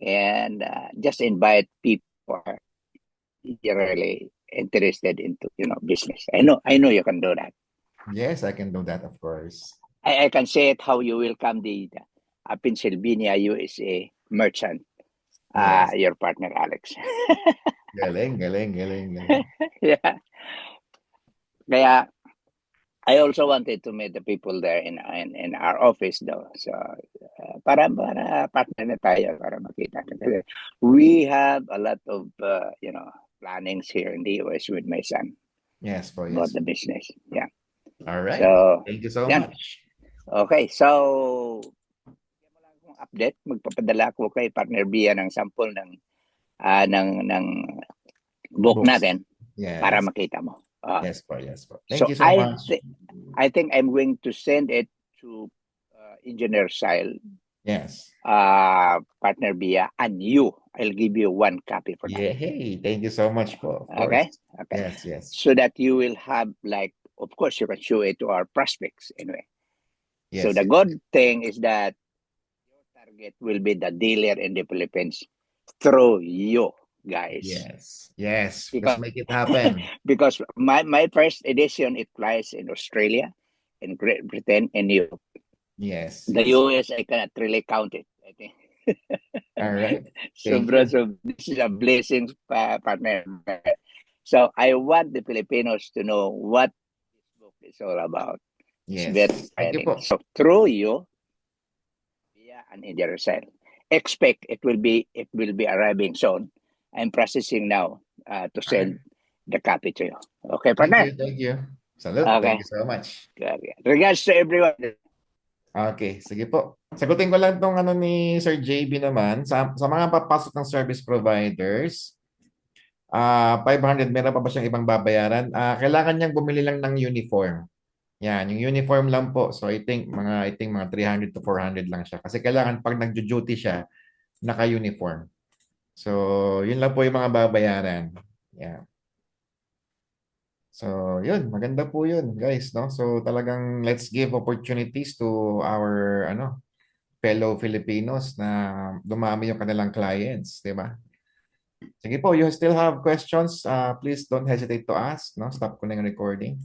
and just invite people who are really interested into business. I know you can do that. Yes, I can do that, of course. I can say it how you welcome the Pennsylvania USA merchant, Yes. your partner Alex. Galing. Yeah. Kaya I also wanted to meet the people there in our office though. So para partner na tayo para makita. Kasi we have a lot of plannings here in the US with my son Yes po, about yes. the business. Yeah. All right. So Thank you so yan. much. Okay, so update, magpapadala ko kay partner Bia ng sample ng book Books. natin Yes. para makita mo. Yes po. Thank So you so much. I think I'm going to send it to Engineer Sile, Yes. partner Bia, and you. I'll give you one copy for that. Yeah. Hey, thank you so much po. Of Okay? course. Okay. Yes. So that you will have of course you can show it to our prospects anyway. Yes. So the good thing is that your target will be the dealer in the Philippines through you guys. Yes. Because- Let's make it happen. Because my first edition, it flies in Australia, in Great Britain, and Europe. Yes. The US, I cannot really count it, I think. All right. So this is a blessing, partner. So I want the Filipinos to know what this book is all about. Yes. It's very Thank you exciting. po. So through you, Bia and India expect it will be arriving soon. I'm processing now to send the copy to you. Okay, partner. Thank you. Salute. Okay. Thank you so much. Regards to everyone. Okay, sige po. Sagutin ko lang tong ni Sir JB naman sa mga papasok ng service providers. 500, meron pa ba siyang ibang babayaran? Kailangan niyang bumili lang ng uniform. Yan, yung uniform lang po. So I think mga 300 to 400 lang siya. Kasi kailangan pag nagjo-duty siya, naka-uniform. So, yun lang po yung mga babayaran. Yeah. So, yun, maganda po yun, guys, no? So, talagang let's give opportunities to our fellow Filipinos na dumami yung kanilang clients, di ba? Sige po, you still have questions, please don't hesitate to ask, no? Stop ko na yung recording.